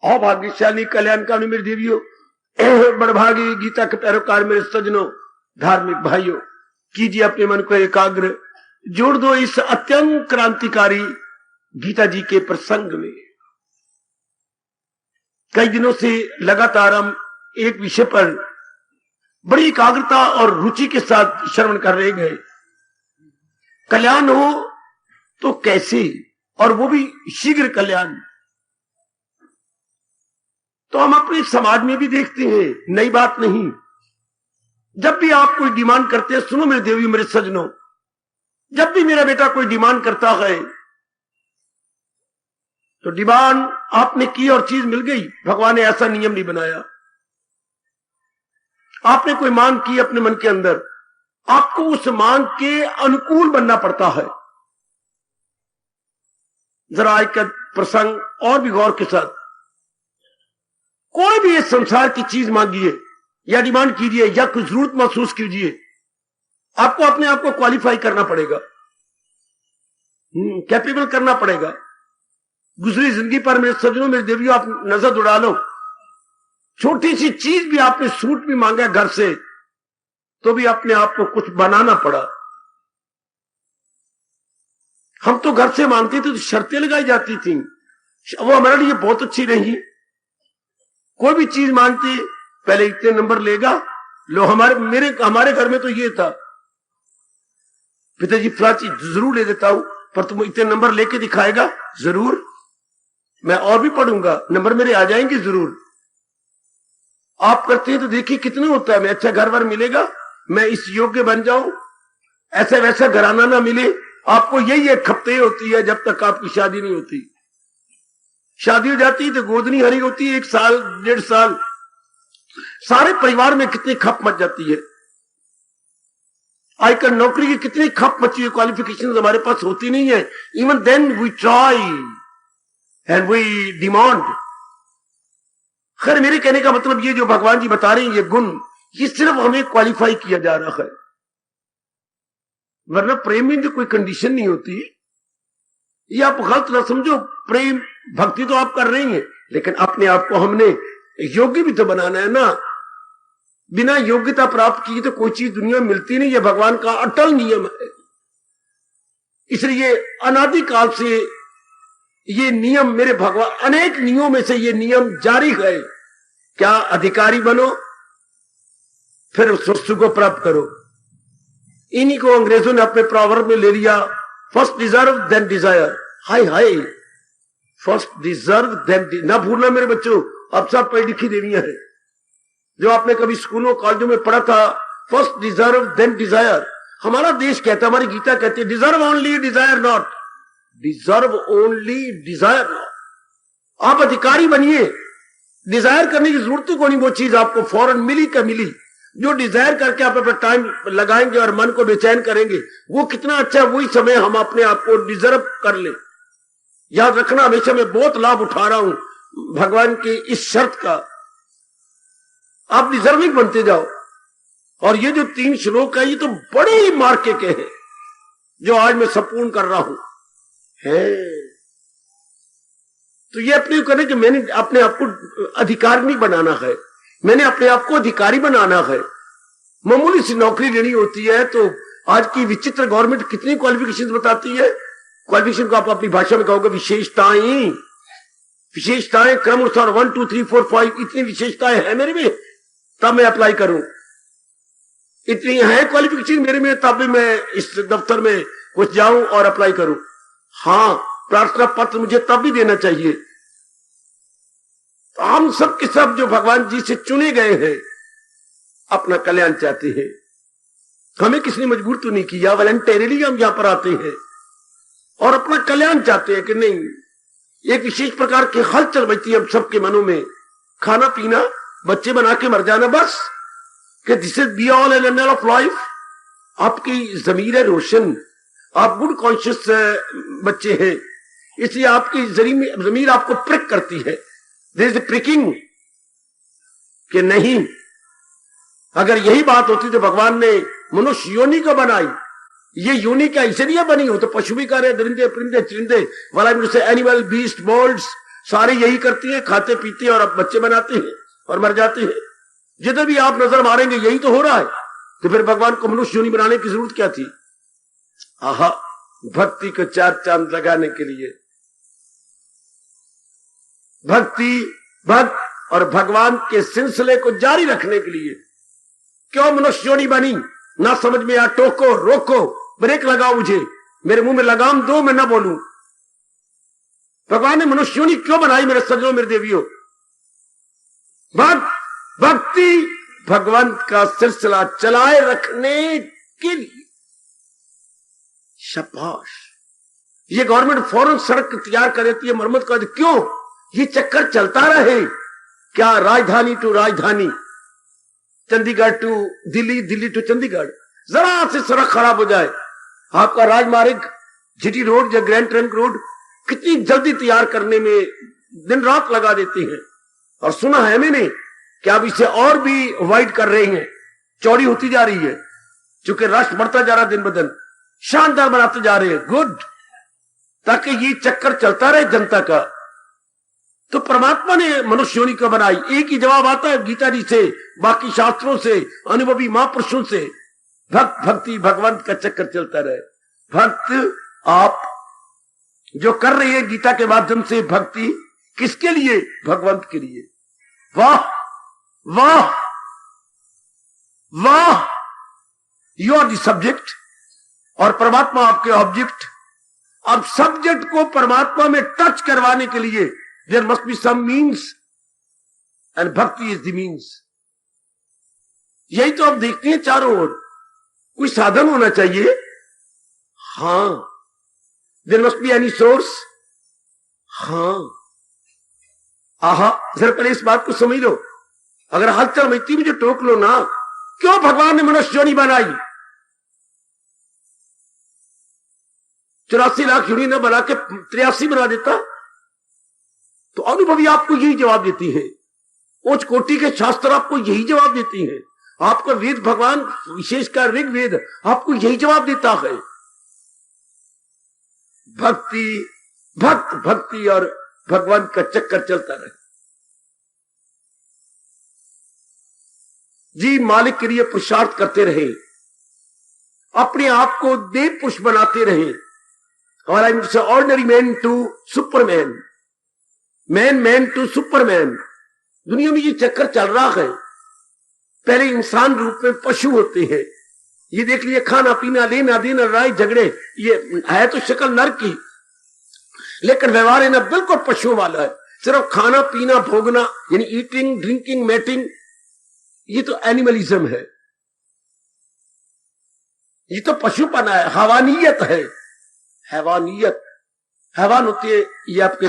अभाग्यशाली कल्याणकामी मेरी देवियों, बड़भागी गीता के पैरोकार मेरे सज्जनों, धार्मिक भाइयों, कीजिए अपने मन को एकाग्र, जोड़ दो इस अत्यंत क्रांतिकारी गीता जी के प्रसंग में। कई दिनों से लगातार हम एक विषय पर बड़ी एकाग्रता और रुचि के साथ श्रवण कर रहे गए। कल्याण हो तो कैसे, और वो भी शीघ्र कल्याण। तो हम अपने समाज में भी देखते हैं, नई बात नहीं। जब भी आप कोई डिमांड करते हैं, सुनो मेरे देवी मेरे सज्जनों, जब भी मेरा बेटा कोई डिमांड करता है तो डिमांड आपने की और चीज मिल गई। भगवान ने ऐसा नियम नहीं बनाया। आपने कोई मांग की अपने मन के अंदर, आपको उस मांग के अनुकूल बनना पड़ता है। जरा आज का प्रसंग और भी गौर के साथ, कोई भी इस संसार की चीज मांगिए या डिमांड कीजिए या कुछ जरूरत महसूस कीजिए, आपको अपने आप को क्वालिफाई करना पड़ेगा, कैपेबल करना पड़ेगा। गुजरी जिंदगी पर मेरे सज्जनों मेरे देवियों, आप नजर उड़ा लो, छोटी सी चीज भी आपने सूट भी मांगा घर से, तो भी अपने आप को कुछ बनाना पड़ा। हम तो घर से मांगते थे तो शर्तें लगाई जाती थी, वो हमारे लिए बहुत अच्छी रही। कोई भी चीज मांगते पहले इतने नंबर लेगा, लो हमारे घर में तो ये था, पिताजी फला चीज जरूर ले देता हूं, पर तुम इतने नंबर लेके दिखाएगा जरूर, मैं और भी पढ़ूंगा, नंबर मेरे आ जाएंगे जरूर। आप करते हैं तो देखिए कितने होता है, मैं अच्छा घर बार मिलेगा, मैं इस योग्य बन जाऊं, ऐसा वैसा घराना ना मिले। आपको यही एक हफ्ते होती है जब तक आपकी शादी नहीं होती। शादी हो जाती है तो गोदनी हरी होती है, 1 साल 1.5 साल, सारे परिवार में कितनी खप मच जाती है। आजकल नौकरी की कितनी खप मची है, क्वालिफिकेशन हमारे पास होती नहीं है। Even then we try and we demand. खैर, मेरे कहने का मतलब ये जो भगवान जी बता रहे हैं ये गुण, ये सिर्फ हमें क्वालिफाई किया जा रहा है, वरना प्रेम में तो कोई कंडीशन नहीं होती। ये आप गलत ना समझो, प्रेम भक्ति तो आप कर रही हैं, लेकिन अपने आप को हमने योग्य भी तो बनाना है ना। बिना योग्यता प्राप्त की तो कोई चीज दुनिया में मिलती नहीं, ये भगवान का अटल नियम है। इसलिए अनादि काल से ये नियम, मेरे भगवान अनेक नियमों में से ये नियम जारी है। क्या अधिकारी बनो, फिर उस वस्तु को प्राप्त करो। इन्हीं को अंग्रेजों ने अपने प्रॉवर्ब में ले लिया, फर्स्ट डिजर्व देन डिजायर। हाय हाय, फर्स्ट डिजर्व देन, ना भूलना मेरे बच्चों, अब सब पढ़ी लिखी देवियां हैं, जो आपने कभी स्कूलों कॉलेजों में पढ़ा था, फर्स्ट डिजर्व देन डिजायर। हमारा देश कहता है, हमारी गीता कहती है, deserve only desire not, deserve only desire not. आप अधिकारी बनिए, डिजायर करने की जरूरत को नहीं, वो चीज आपको फौरन मिली का मिली। जो डिजायर करके आप अपना टाइम लगाएंगे और मन को बेचैन करेंगे, वो कितना अच्छा, वही समय हम अपने आप को डिजर्व कर ले। याद रखना, हमेशा मैं बहुत लाभ उठा रहा हूं भगवान की इस शर्त का, आप डिजर्विंग बनते जाओ। और ये जो 3 श्लोक है, ये तो बड़े ही मार्के के हैं जो आज मैं संपूर्ण कर रहा हूं है। तो ये अपने करने कि मैंने अपने आप को अधिकारी नहीं बनाना है, मैंने अपने आप को अधिकारी बनाना है। मामूली सी नौकरी लेनी होती है तो आज की विचित्र गवर्नमेंट कितनी क्वालिफिकेशन बताती है। क्वालिफिकेशन को आप अपनी भाषा में कहोगे विशेषताएं, विशेषताएं क्रम अनुसार 1 2 3 4 5, इतनी विशेषताएं है मेरे में, तब मैं अप्लाई करूं। इतनी है क्वालिफिकेशन मेरे में, तब भी मैं इस दफ्तर में कुछ जाऊं और अप्लाई करूं। हाँ, प्रार्थना पत्र मुझे तब भी देना चाहिए। तो हम सब के सब जो भगवान जी से चुने गए हैं, अपना कल्याण चाहते हैं। हमें किसी ने मजबूर तो नहीं किया, वॉलंटरीली हम यहां पर आते हैं और अपना कल्याण चाहते हैं कि नहीं। एक विशेष प्रकार की हलचल बचती है हम सबके मनों में, खाना पीना, बच्चे बना के मर जाना, बस कि this is be all end of life. आपकी जमीर है रोशन, आप गुड कॉन्शियस बच्चे हैं, इसलिए आपकी जमीर आपको प्रिक करती है, देयर इज प्रिकिंग कि नहीं। अगर यही बात होती तो भगवान ने मनुष्य योनि को बनाई, ये योनि क्या इसलिए बनी हो तो पशु भी कर रहे, दरिंदे परिंदे चिरिंदे, वाला से एनिमल बीस्ट बर्ड्स, सारे यही करती हैं, खाते पीते हैं और अब बच्चे बनाते हैं और मर जाते हैं। जिधर भी आप नजर मारेंगे यही तो हो रहा है। तो फिर भगवान को मनुष्य योनि बनाने की जरूरत क्या थी? आहा, भक्ति को चार चांद लगाने के लिए, भक्ति भक्त और भगवान के सिलसिले को जारी रखने के लिए क्यों मनुष्य योनि बनी? ना समझ में आ, टोको, रोको, ब्रेक लगाओ, मुझे मेरे मुंह में लगाम दो, मैं ना बोलूं। भगवान ने मनुष्य योनि क्यों बनाई मेरे सज्जनों, मेरे देवियों? भक्ति भगवंत का सिलसिला चलाए रखने के लिए। शाबाश। ये गवर्नमेंट फौरन सड़क तैयार कर देती है, मरम्मत कर देती। क्यों? ये चक्कर चलता रहे। क्या राजधानी टू राजधानी, चंडीगढ़ टू दिल्ली, दिल्ली टू चंडीगढ़, जरा से सड़क खराब हो जाए, आपका राजमार्ग जीटी रोड या ग्रैंड ट्रंक रोड कितनी जल्दी तैयार करने में दिन रात लगा देती है। और सुना है मैंने कि अब इसे और भी वाइड कर रहे हैं, चौड़ी होती जा रही है, क्योंकि रश बढ़ता जा रहा है दिन ब दिन, शानदार बनाते जा रहे हैं। गुड, ताकि ये चक्कर चलता रहे जनता का। तो परमात्मा ने मनुष्य योनि को बनाई। एक ही जवाब आता है गीता जी से, बाकी शास्त्रों से, अनुभवी महापुरुषों से, भक्ति भगवंत का चक्कर चलता रहे। भक्त आप जो कर रहे हैं गीता के माध्यम से, भक्ति किसके लिए? भगवंत के लिए। वाह वाह वाह, यू आर द सब्जेक्ट और परमात्मा आपके ऑब्जेक्ट। अब सब्जेक्ट को परमात्मा में टच करवाने के लिए there must be some means and भक्ति इज द मीन्स। यही तो आप देखते हैं चारों ओर, कोई साधन होना चाहिए। हां, there must be any source. हां, आहा, जरा पहले इस बात को समझ लो। अगर हलचल मचती मुझे टोक लो ना, क्यों भगवान ने मनुष्य योनि बनाई? 84 लाख योनि न बना के 83 बना देता। तो अनुभवी आपको यही जवाब देती है, उच्च कोटि के शास्त्र आपको यही जवाब देती है, आपका वेद भगवान विशेषकर ऋग्वेद आपको यही जवाब देता है। भक्ति भक्ति और भगवान का चक्कर चलता रहे। जी मालिक के लिए पुरुषार्थ करते रहे, अपने आप को देव पुरुष बनाते रहे। और ordinary man to superman, man to superman. दुनिया में ये चक्कर चल रहा है। पहले इंसान रूप में पशु होते हैं, ये देख लीजिए, खाना पीना, लेना देना, लड़ाई झगड़े, ये है तो शक्ल नर की, लेकिन व्यवहार है ना बिल्कुल पशुओं वाला है। सिर्फ खाना पीना भोगना, यानी ईटिंग ड्रिंकिंग मैटिंग, ये तो एनिमलिज्म है, ये तो पशुपना है, हैवानियत है। हैवानियत, हैवान होती है ये आपके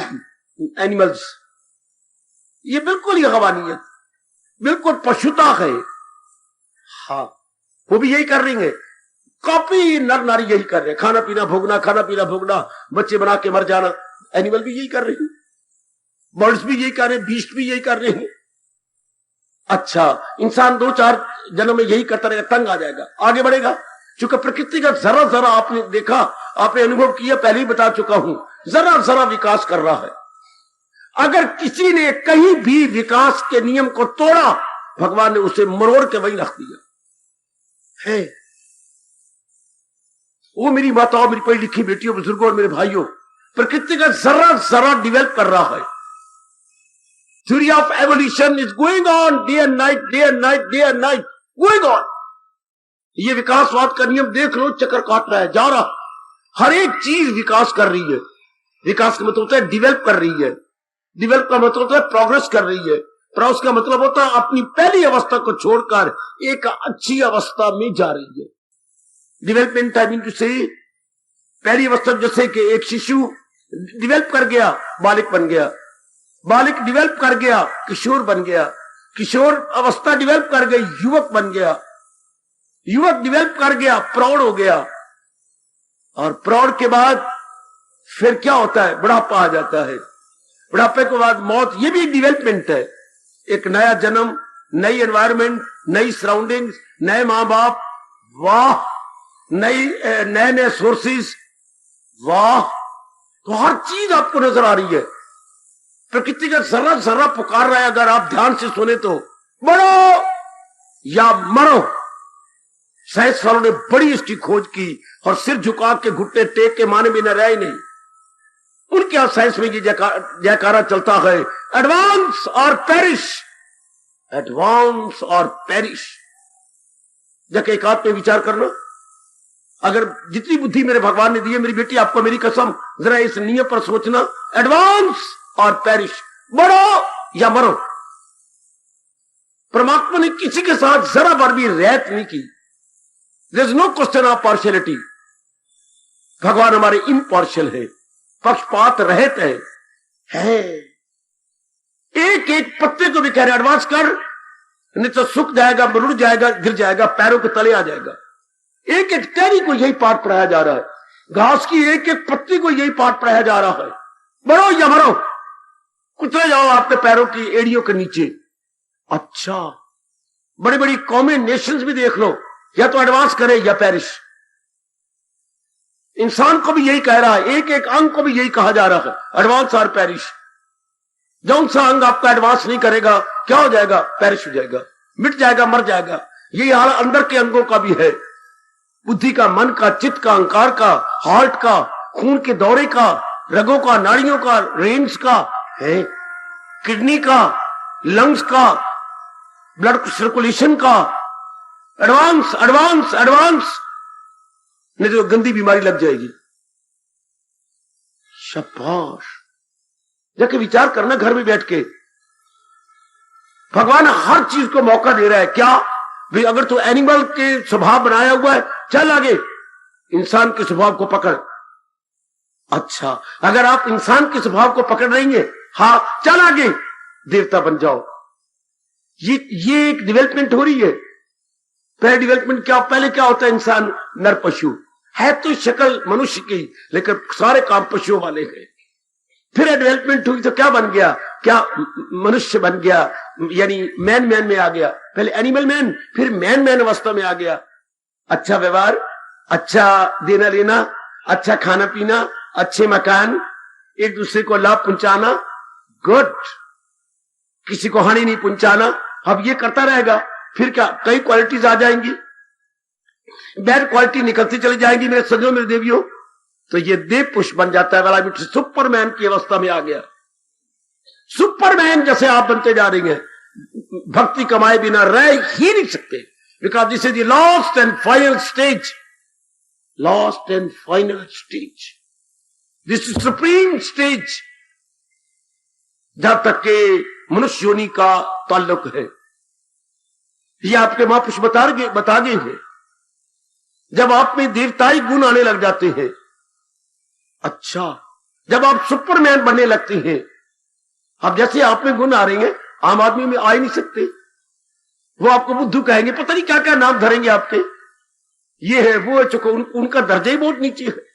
एनिमल्स, ये बिल्कुल ही हैवानियत, बिल्कुल पशुता है। हाँ, वो भी यही कर रही है, कॉपी नर नारी यही कर रहे हैं, खाना पीना भोगना, खाना पीना भोगना, बच्चे बना के मर जाना। एनिमल भी यही कर रहे हैं, बर्ड्स भी यही कर रहे हैं, बीस्ट भी यही कर रहे हैं। अच्छा, इंसान 2-4 जन्म में यही करता रहेगा, तंग आ जाएगा, आगे बढ़ेगा। क्योंकि प्रकृति का जरा जरा आपने देखा, आपने अनुभव किया, पहले ही बता चुका हूं, जरा जरा विकास कर रहा है। अगर किसी ने कहीं भी विकास के नियम को तोड़ा, भगवान ने उसे मरोड़ के वहीं रख दिया है। वो मेरी माताओं, मेरी पढ़ी लिखी बेटियों, बुजुर्गों और मेरे भाइयों, प्रकृति का जरा जरा डिवेल्प कर रहा है। Theory of evolution is going on day and night, day and night, day and night going on. ये विकासवाद का नियम देख लो, चक्कर काट रहा है, जा रहा, हर एक चीज विकास कर रही है। विकास का मतलब होता है डिवेल्प कर रही है, डिवेल्प का मतलब होता है प्रोग्रेस कर रही है, प्रोग्रेस का मतलब होता है अपनी पहली अवस्था को छोड़कर एक अच्छी अवस्था में जा रही है। डिवेलपमेंट आई मीन टू से, पहली अवस्था जैसे कि एक शिशु डिवेल्प कर गया, बालिक बन गया, बालिक डिवेल्प कर गया, किशोर बन गया, किशोर अवस्था डिवेल्प कर गई, युवक बन गया, युवक डिवेल्प कर गया, प्रौढ़ हो गया, और प्रौढ़ के बाद फिर क्या होता है? बुढ़ापा आ जाता है, बुढ़ापे के बाद मौत। ये भी डिवेलपमेंट है, एक नया जन्म, नई एनवायरमेंट, नई सराउंडिंग्स, नए मां बाप, वाह, नए नए सोर्सेस, वाह। तो हर चीज आपको नजर आ रही है, प्रकृति का सर्रा सर्रा पुकार रहा है, अगर आप ध्यान से सुने तो, बढ़ो या मरो। साइंस वालों ने बड़ी इसकी खोज की और सिर झुका के घुटने टेक के माने बिना रहा ही नहीं। उनके यहां साइंस में ये जयकारा चलता है, एडवांस और पेरिश, एडवांस और पेरिश। जब एक आप पे विचार करना, अगर जितनी बुद्धि मेरे भगवान ने दी है, मेरी बेटी आपको मेरी कसम, जरा इस नियम पर सोचना, एडवांस और पेरिश, बढ़ो या मरो। परमात्मा ने किसी के साथ जरा बार भी रैत नहीं की। There is no question of partiality. भगवान हमारे इम्पार्शियल है, पक्षपात रहित है। एक एक पत्ते को भी कह रहे एडवांस कर, नहीं तो सूख जाएगा, मरुड़ जाएगा, गिर जाएगा, पैरों के तले आ जाएगा। एक एक टहनी को यही पाठ पढ़ाया जा रहा है, घास की एक एक पत्ती को यही पाठ पढ़ाया जा रहा है, बढ़ो या मरो, कुचले जाओ आपके पैरों की एड़ियों के नीचे। अच्छा, बड़ी बड़ी कौमें, नेशंस भी देख लो, या तो एडवांस करे या पेरिश। इंसान को भी यही कह रहा है, एक एक अंग को भी यही कहा जा रहा है, एडवांस और पेरिश। जौन सा अंग आपका एडवांस नहीं करेगा, क्या हो जाएगा? पेरिश हो जाएगा, मिट जाएगा, मर जाएगा। यही हाल अंदर के अंगों का भी है, बुद्धि का, मन का, चित्त का, अहंकार का, हार्ट का, खून के दौरे का, रगों का, नाड़ियों का, रेन्स का है, किडनी का, लंग्स का, ब्लड सर्कुलेशन का। एडवांस एडवांस एडवांस, नहीं तो गंदी बीमारी लग जाएगी। शाबाश। जाके विचार करना घर में बैठ के, भगवान हर चीज को मौका दे रहा है। क्या भाई, अगर तो एनिमल के स्वभाव बनाया हुआ है, चल आगे इंसान के स्वभाव को पकड़। अच्छा, अगर आप इंसान के स्वभाव को पकड़ लेंगे, हाँ चल आगे देवता बन जाओ। ये एक डेवलपमेंट हो रही है। पहले डेवलपमेंट क्या, पहले क्या होता है, इंसान नर पशु है, तो शक्ल मनुष्य की, लेकिन सारे काम पशुओं वाले हैं। फिर डेवलपमेंट हुई तो क्या बन गया, क्या मनुष्य बन गया, यानी मैन मैन में आ गया। पहले एनिमल मैन, फिर मैन मैन अवस्था में आ गया। अच्छा व्यवहार, अच्छा देना लेना, अच्छा खाना पीना, अच्छे मकान, एक दूसरे को लाभ पहुंचाना, गुड, किसी को हानि नहीं पहुंचाना। अब ये करता रहेगा, फिर क्या कई क्वालिटीज आ जाएंगी, बैड क्वालिटी निकलती चली जाएंगी मेरे सज्जनों, मेरे देवियों। तो ये देव पुष्प बन जाता है, वाला बिल्कुल सुपरमैन की अवस्था में आ गया। सुपरमैन जैसे आप बनते जा रही हैं, भक्ति कमाए बिना रह ही नहीं सकते। Because this is the last and final stage, last and final stage, this is supreme stage, जहां तक के मनुष्य योनि का ताल्लुक है। ये आपके महापुरुष बता गए हैं। जब आप में देवताई गुण आने लग जाते हैं, अच्छा, जब आप सुपरमैन बनने लगते हैं, अब जैसे आप में गुण आ रहे हैं, आम आदमी में आ ही नहीं सकते। वो आपको बुद्धू कहेंगे, पता नहीं क्या क्या नाम धरेंगे आपके, ये है वो है, चुको उनका दर्जा ही बहुत नीचे है,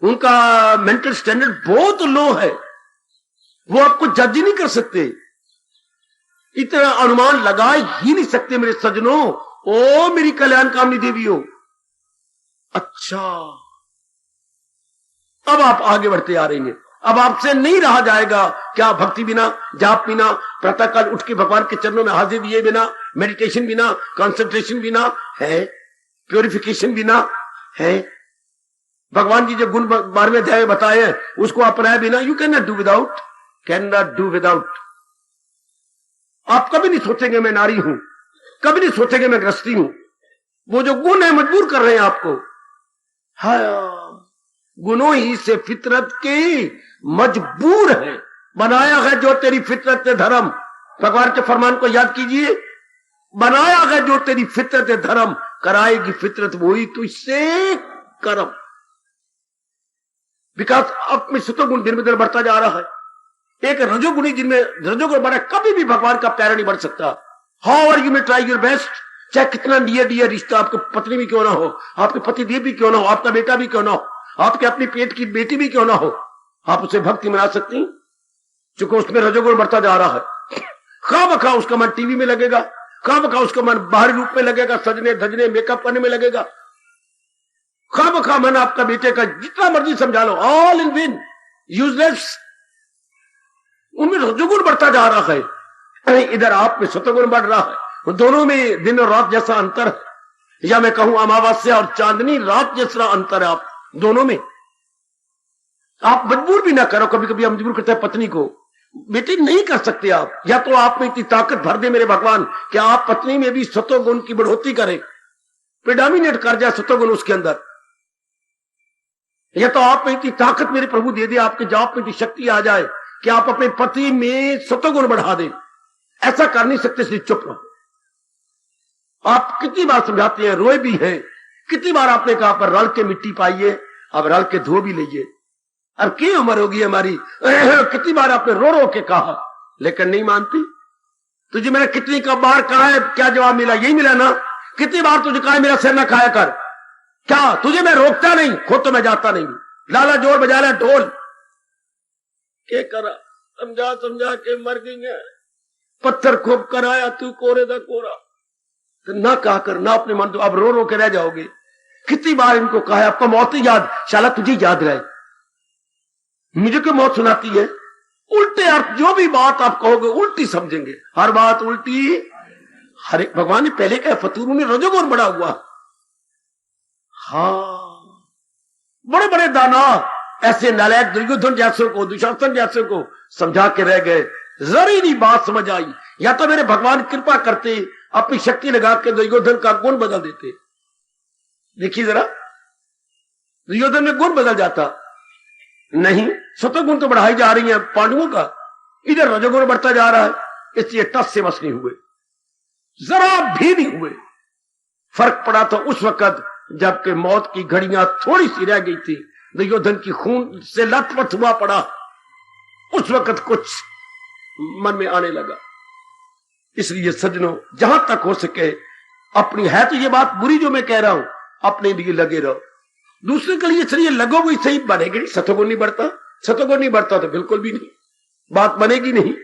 उनका मेंटल स्टैंडर्ड बहुत लो है, वो आपको जज ही नहीं कर सकते, इतना अनुमान लगा ही नहीं सकते मेरे सज्जनों। ओ मेरी कल्याण कामनी देवियों, अच्छा, अब आप आगे बढ़ते आ रहे हैं। अब आपसे नहीं रहा जाएगा क्या, भक्ति बिना, जाप बिना, प्रातःकाल उठ के भगवान के चरणों में हाजिर दिए बिना, मेडिटेशन बिना, कंसंट्रेशन बिना है, प्योरिफिकेशन बिना है, भगवान जी जो गुण 12वें अध्याय बताए हैं उसको अपनाए बिना, you can not do without, can not do without. आप कभी नहीं सोचेंगे मैं नारी हूं, कभी नहीं सोचेंगे मैं गृहस्थी हूं। वो जो गुण है मजबूर कर रहे हैं आपको। हाँ, गुनों ही से फितरत की मजबूर है, बनाया है जो तेरी फितरत धर्म। भगवान के फरमान को याद कीजिए, बनाया है जो तेरी फितरत धर्म, कराएगी फितरत वही तुझसे कर्म। विकास अब में सतोगुण दिन में दिन बढ़ता जा रहा है। एक रजोगुणी जिनमें रजोगुण बढ़ा, कभी भी भगवान का प्यारा नहीं बढ़ सकता। How are you may try your best, चाहे कितना डियर रिश्ता, आपके पत्नी भी क्यों ना हो, आपके पति देव भी क्यों ना हो, आपका बेटा भी क्यों ना हो, आपके अपनी पेट की बेटी भी क्यों ना हो, आप उसे भक्ति बना सकती, क्योंकि उसमें रजोगुण बढ़ता जा रहा है। खामखा उसका मन टीवी में लगेगा, खामखा उसका मन बाहरी रूप में लगेगा, सजने धजने मेकअप करने में लगेगा, खामखा मन आपका बेटे का जितना मर्जी समझा लो, ऑल इन विन, यूजलेस। उनमें रजोगुण बढ़ता जा रहा है, इधर आप में सतोगुण बढ़ रहा है। दोनों में दिन और रात जैसा अंतर है, या मैं कहूं अमावस्या और चांदनी रात जैसा अंतर है आप दोनों में। आप मजबूर भी ना करो, कभी कभी हम मजबूर करते हैं पत्नी को, बेटी नहीं कर सकते आप, या तो आप में इतनी ताकत भर दे मेरे भगवान कि आप पत्नी में भी सतोगुण की बढ़ोतरी करें, प्रिडोमिनेट कर जाए सतोगुण उसके अंदर, या तो आप में इतनी ताकत मेरे प्रभु दे दे, आपके जाप में इतनी शक्ति आ जाए कि आप अपने पति में सतोगुण बढ़ा दें। ऐसा कर नहीं सकते, इसलिए चुप रहो। आप कितनी बार समझाते हैं, रोए भी हैं, कितनी बार आपने कहा पर रल के मिट्टी पाइए, अब रल के धो भी लीजिए, अब क्या उम्र होगी हमारी, कितनी बार आपने रो रो के कहा, लेकिन नहीं मानती। तुझे मैंने कितनी का बार कहा है, क्या जवाब मिला, यही मिला ना। कितनी बार तुझे कहा है मेरा सिर न खाया कर, क्या तुझे मैं रोकता नहीं, खुद तो मैं जाता नहीं, लाला जोर बजा रहा ढोल, क्या करा, समझा समझा के मर गई है, पत्थर खूब कराया तू कोरे दा कोरा, तो ना कहा कर, ना अपने मन, तो अब रो रो के रह जाओगे। कितनी बार इनको कहा है, आपको मौत ही याद, शाला तुझे याद रहे, मुझे क्यों मौत सुनाती है। उल्टे अर्थ, जो भी बात आप कहोगे उल्टी समझेंगे, हर बात उल्टी। हरे भगवान ने पहले कहा फतूर ने रजोगुण बढ़ा हुआ। हाँ, बड़े बड़े दाना ऐसे नालायक दुर्योधन जैसे को, दुशासन जैसे को समझा के रह गए, जरी नहीं बात समझ आई। या तो मेरे भगवान कृपा करते, अपनी शक्ति लगा के दुर्योधन का गुण बदल देते। देखिए जरा, दुर्योधन में गुण बदल जाता, नहीं, सतोगुण तो बढ़ाई जा रही है पांडवों का, इधर रजोगुण बढ़ता जा रहा है, इसलिए टस से मस नहीं हुए, जरा भी नहीं हुए। फर्क पड़ा तो उस वक्त जबकि मौत की घड़ियां थोड़ी सी रह गई थी, दुर्योधन की खून से लथपथ हुआ पड़ा, उस वक्त कुछ मन में आने लगा। इसलिए सज्जनों, जहां तक हो सके अपनी, है तो ये बात बुरी जो मैं कह रहा हूं, अपने लिए लगे रहो, दूसरे के लिए चलिए लगोगे, सही बनेगी नहीं। सतोगुण नहीं बढ़ता, सतोगुण नहीं बढ़ता तो बिल्कुल भी नहीं, बात बनेगी नहीं।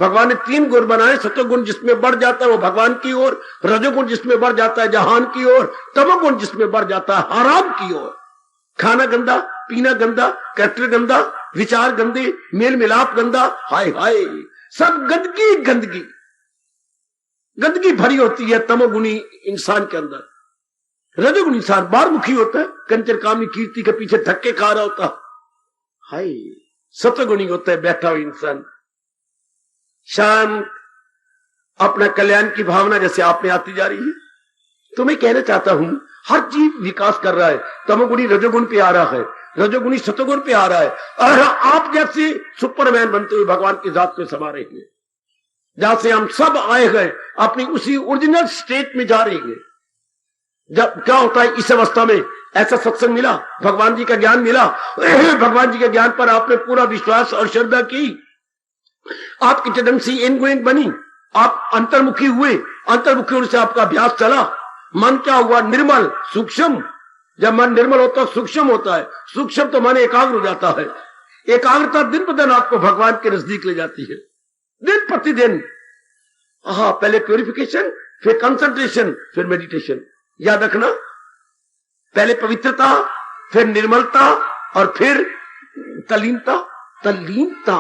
भगवान ने 3 गुण बनाए, सतोगुण जिसमें बढ़ जाता है वो भगवान की ओर, रजोगुण जिसमें बढ़ जाता है जहान की ओर, तमोगुण जिसमें बढ़ जाता है हराम की ओर। खाना गंदा, पीना गंदा, कैरेक्टर गंदा, विचार गंदे, मेल मिलाप गंदा, हाय हाय, सब गंदगी गंदगी गंदगी भरी होती है तमोगुणी इंसान के अंदर। रजोगुणी इंसान बारमुखी होता है, कंचर कामनी कीर्ति के पीछे धक्के खा रहा होता, हाय। सतोगुणी होता है बैठा हुआ इंसान, शांत, अपना कल्याण की भावना जैसे आप में आती जा रही है। तो मैं कहना चाहता हूं, हर चीज विकास कर रहा है, तमोगुणी रजोगुण पे आ रहा है, रजोगुणी सतोगुण पे आ रहा है, और आप जैसे सुपरमैन बनते हुए भगवान की जात में समा रहे हैं, जहां से हम सब आए गए अपनी उसी ओरिजिनल स्टेट में जा रहे हैं। जब क्या होता है, इस अवस्था में ऐसा सत्संग मिला, भगवान जी का ज्ञान मिला, भगवान जी के ज्ञान पर आपने पूरा विश्वास और श्रद्धा की, आपकी टेंडेंसी इनगोइंग बनी, आप अंतर्मुखी हुए, अंतर्मुखी होने से आपका अभ्यास चला, मन क्या हुआ, निर्मल सूक्ष्म। जब मन निर्मल होता है सूक्ष्म होता है, सूक्ष्म तो मन एकाग्र हो जाता है, एकाग्रता दिन पर दिन आपको भगवान के नजदीक ले जाती है, दिन प्रतिदिन। हाँ, पहले प्योरिफिकेशन, फिर कंसंट्रेशन, फिर मेडिटेशन। याद रखना, पहले पवित्रता, फिर निर्मलता, और फिर तल्लीनता। तल्लीनता,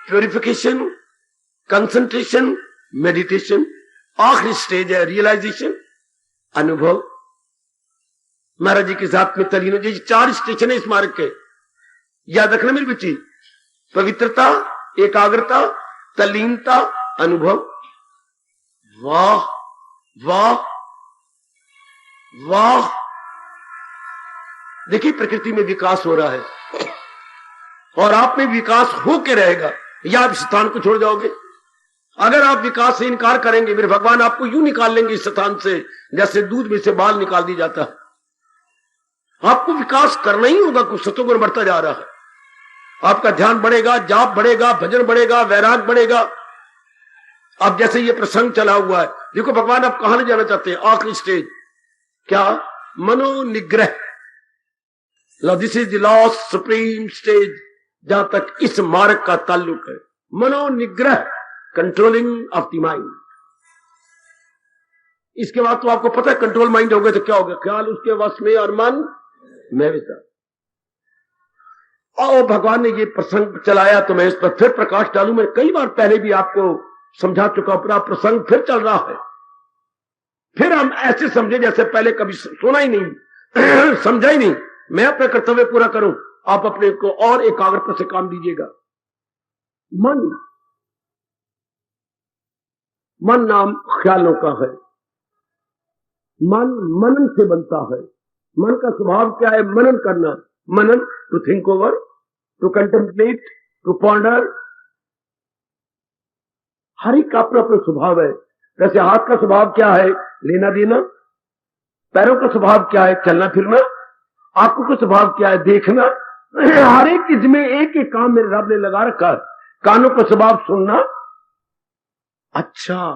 प्योरिफिकेशन, कंसंट्रेशन, मेडिटेशन, आखिरी स्टेज है रियलाइजेशन, अनुभव। महाराज जी के साथ में तल्लीन, जी 4 स्टेशन है इस मार्ग के, याद रखना मेरी बच्ची, पवित्रता, एकाग्रता, तल्लीनता, अनुभव। वाह वाह वाह, देखिए प्रकृति में विकास हो रहा है, और आप में विकास होके रहेगा, या आप स्थान को छोड़ जाओगे। अगर आप विकास से इनकार करेंगे, मेरे भगवान आपको यूं निकाल लेंगे इस स्थान से जैसे दूध में से बाल निकाल दी जाता है। आपको विकास करना ही होगा, कुछ सतोगुण बढ़ता जा रहा है, आपका ध्यान बढ़ेगा, जाप बढ़ेगा, भजन बढ़ेगा, वैराग बढ़ेगा। अब जैसे ये प्रसंग चला हुआ है, देखो भगवान आप कहां ले जाना चाहते हैं, आखिरी स्टेज क्या, मनोनिग्रह। This is the last supreme stage, जहां तक इस मार्ग का ताल्लुक है, मनोनिग्रह, कंट्रोलिंग ऑफ द माइंड। इसके बाद तो आपको पता है कंट्रोल माइंड हो गया तो क्या हो गया, ख्याल उसके वश में और मन में विचार। और भगवान ने ये प्रसंग चलाया तो मैं इस पर फिर प्रकाश डालूं। मैं कई बार पहले भी आपको समझा चुका, पूरा प्रसंग फिर चल रहा है। फिर हम ऐसे समझे जैसे पहले कभी सुना ही नहीं, समझा ही नहीं। मैं अपना कर्तव्य पूरा करूं, आप अपने को और एकाग्रता से काम दीजिएगा। मन नाम ख्यालों का है। मन मनन से बनता है। मन का स्वभाव क्या है? मनन करना। मनन, to think over, to contemplate, to ponder. हर एक का अपना अपना स्वभाव है। जैसे हाथ का स्वभाव क्या है? लेना देना। पैरों का स्वभाव क्या है? चलना फिरना। आंखों का स्वभाव क्या है? देखना। हर एक चीज में एक एक काम मेरे रब ने लगा रखा है। कानों का स्वभाव सुनना। अच्छा,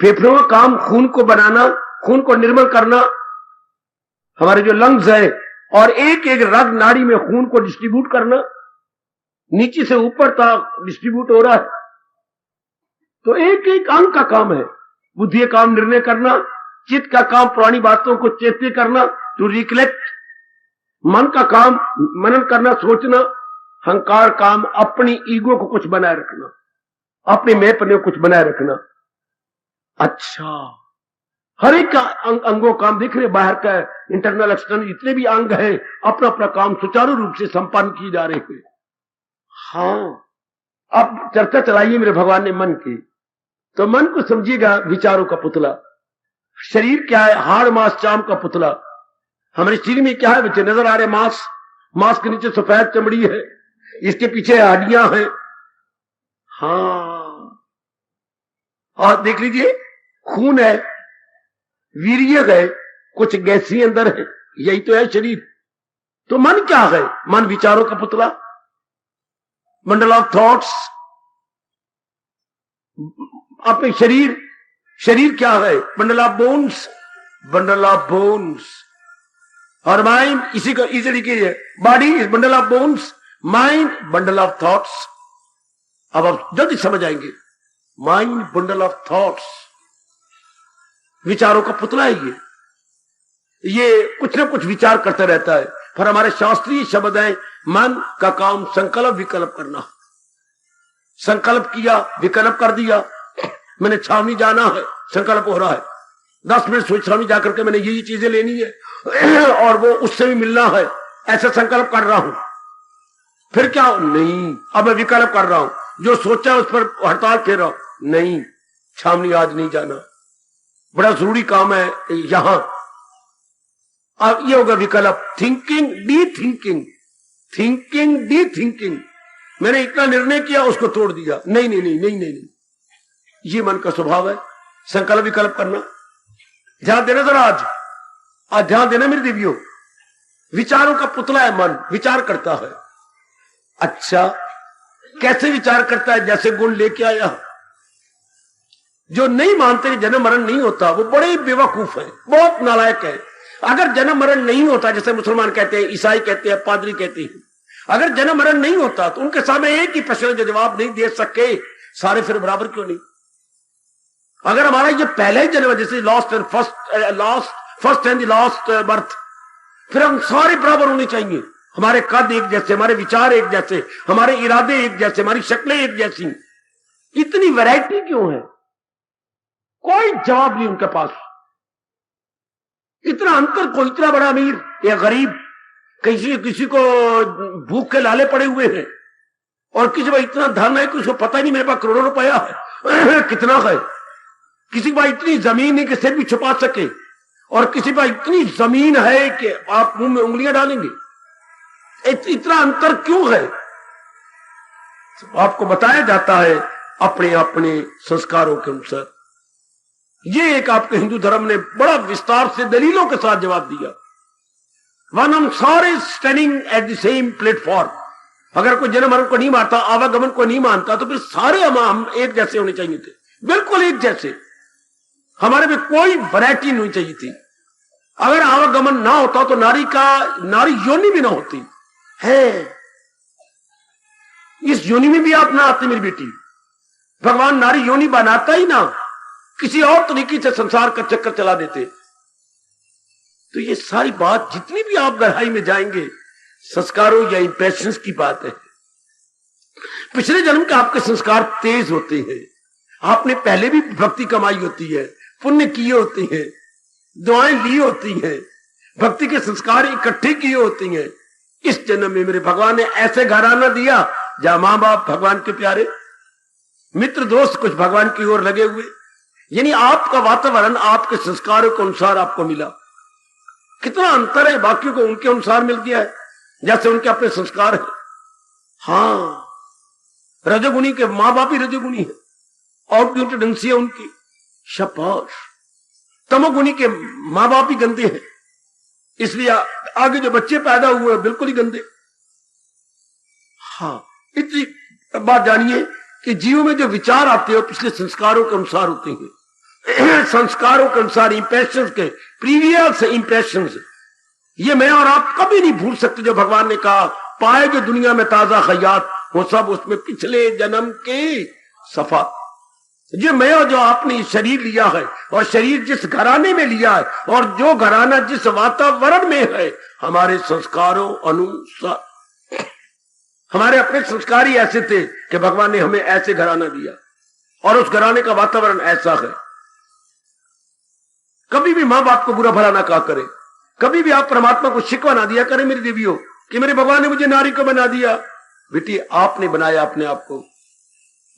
फेफड़ों का काम खून को बनाना, खून को निर्मल करना। हमारे जो लंग्स है और एक एक रग नाड़ी में खून को डिस्ट्रीब्यूट करना, नीचे से ऊपर तक डिस्ट्रीब्यूट हो रहा है। तो एक एक अंग का काम है। बुद्धि का काम निर्णय करना, चित्त का काम पुरानी बातों को चेते करना, टू रिकलेक्ट। मन का काम मनन करना, सोचना। अहंकार काम अपनी ईगो को कुछ बनाए रखना, अपने मैंपने को कुछ बनाए रखना। अच्छा, हर एक का अंगों काम देख रहे, बाहर का इंटरनल एक्सटर्नल जितने भी अंग हैं अपना अपना काम सुचारू रूप से संपन्न किए जा रहे हैं। हाँ, अब चर्चा चलाइए मेरे भगवान ने मन की। तो मन को समझिएगा विचारों का पुतला। शरीर क्या है? हाड़ मांस चाम का पुतला। हमारे शरीर में क्या है बच्चे? नजर आ रहे मांस, मांस के नीचे सफेद चमड़ी है, इसके पीछे हड्डियां हैं। हाँ, और देख लीजिए खून है, वीर्य है, कुछ गैसी अंदर है, यही तो है शरीर। तो मन क्या है? मन विचारों का पुतला, बंडल ऑफ थॉट्स। अपने शरीर क्या है? Bundle of bones, bundle of bones. और माइंड इसी को इजीली कीजिए, body is bundle of bones, mind bundle of thoughts. अब आप जल्दी समझ आएंगे, माइंड बंडल ऑफ थॉट्स, विचारों का पुतला है ये कुछ ना कुछ विचार करता रहता है। पर हमारे शास्त्रीय शब्द है, मन का काम संकल्प विकल्प करना। संकल्प किया, विकल्प कर दिया। मैंने छावनी जाना है, संकल्प हो रहा है। 10 मिनट सोच छावनी जाकर के मैंने यही चीजें लेनी है और वो उससे भी मिलना है, ऐसा संकल्प कर रहा हूं। फिर क्या? नहीं, अब मैं विकल्प कर रहा हूं। जो सोचा उस पर हड़ताल फेर रहा हूं। नहीं, छावनी आज नहीं जाना, बड़ा जरूरी काम है यहां। अब ये होगा विकल्प। Thinking, D thinking, thinking D thinking. मैंने इतना निर्णय किया, उसको तोड़ दिया। नहीं नहीं नहीं नहीं नहीं, नहीं। ये मन का स्वभाव है, संकल्प विकल्प करना। ध्यान देना जरा, आज ध्यान देना मेरे देवियों। विचारों का पुतला है मन, विचार करता है। अच्छा, कैसे विचार करता है? जैसे गुण लेके आया। जो नहीं मानते जन्म मरण नहीं होता वो बड़े बेवकूफ है, बहुत नालायक है। अगर जन्म मरण नहीं होता, जैसे मुसलमान कहते हैं, ईसाई कहते हैं, पादरी कहते हैं, अगर जन्म मरण नहीं होता तो उनके सामने एक ही प्रश्न जो जवाब नहीं दे सके, सारे फिर बराबर क्यों नहीं? अगर हमारा ये पहले ही जन्म, जैसे फर्स्ट एंड लास्ट बर्थ, फिर हम सारे बराबर होने चाहिए। हमारे कद एक जैसे, हमारे विचार एक जैसे, हमारे इरादे एक जैसे, हमारी शक्लें एक जैसी। इतनी वैरायटी क्यों है? कोई जवाब नहीं उनके पास। इतना अंतर, कोई इतना बड़ा अमीर या गरीब, किसी को भूख के लाले पड़े हुए हैं, और किसी पर इतना धन है कि उसको पता ही नहीं मेरे पास करोड़ों रुपया है कितना है। किसी के पास इतनी जमीन नहीं कि सिर भी छुपा सके, और किसी पर इतनी जमीन है कि आप मुंह में उंगलियां डालेंगे। इतना अंतर क्यों है? आपको बताया जाता है अपने अपने संस्कारों के अनुसार। ये एक आपके हिंदू धर्म ने बड़ा विस्तार से दलीलों के साथ जवाब दिया। वन हम सारे standing at the same platform. अगर कोई जन्म मरण को नहीं मानता, आवागमन को नहीं मानता, तो फिर सारे हम एक जैसे होने चाहिए थे, बिल्कुल एक जैसे। हमारे में कोई वैरायटी नहीं चाहिए थी। अगर आवागमन ना होता तो नारी योनि भी ना होती है। इस योनि में भी आप ना आते मेरी बेटी। भगवान नारी योनि बनाता ही ना, किसी और तरीके से संसार का चक्कर चला देते। तो ये सारी बात जितनी भी आप गहराई में जाएंगे, संस्कारों या इंप्रेशंस की बात है। पिछले जन्म के आपके संस्कार तेज होते हैं, आपने पहले भी भक्ति कमाई होती है, पुण्य किए होते हैं, दुआएं ली होती हैं, भक्ति के संस्कार इकट्ठे किए होते हैं। इस जन्म में मेरे भगवान ने ऐसे घराना दिया जहां मां बाप भगवान के प्यारे, मित्र दोस्त कुछ भगवान की ओर लगे हुए, यानी आपका वातावरण आपके संस्कारों के अनुसार आपको मिला। कितना अंतर है, बाकियों को उनके अनुसार मिल गया है जैसे उनके अपने संस्कार है। हाँ, रजोगुणी के मां बाप ही रजोगुणी है, आउटडेटेड ढंग से उनकी, शाबाश। तमोगुणी के मां बाप ही गंदे हैं, इसलिए आगे जो बच्चे पैदा हुए हैं बिल्कुल ही गंदे। हाँ, इतनी बात जानिए कि जीव में जो विचार आते हैं पिछले संस्कारों के अनुसार होते हैं। संस्कारों के अनुसार, इंप्रेशंस के, प्रीवियस इंप्रेशंस, ये मैं और आप कभी नहीं भूल सकते। जो भगवान ने कहा पाए जो दुनिया में ताजा खयात, वो सब उसमें पिछले जन्म के सफा। जो मैं और जो आपने शरीर लिया है, और शरीर जिस घराने में लिया है, और जो घराना जिस वातावरण में है, हमारे संस्कारों अनुसार, हमारे अपने संस्कार ही ऐसे थे कि भगवान ने हमें ऐसे घराना दिया, और उस घराने का वातावरण ऐसा है। कभी भी मां बाप को बुरा भला ना कहा करें, कभी भी आप परमात्मा को शिकवा ना दिया करें मेरी देवियों कि मेरे भगवान ने मुझे नारी को बना दिया। बेटी, आपने बनाया अपने आप को,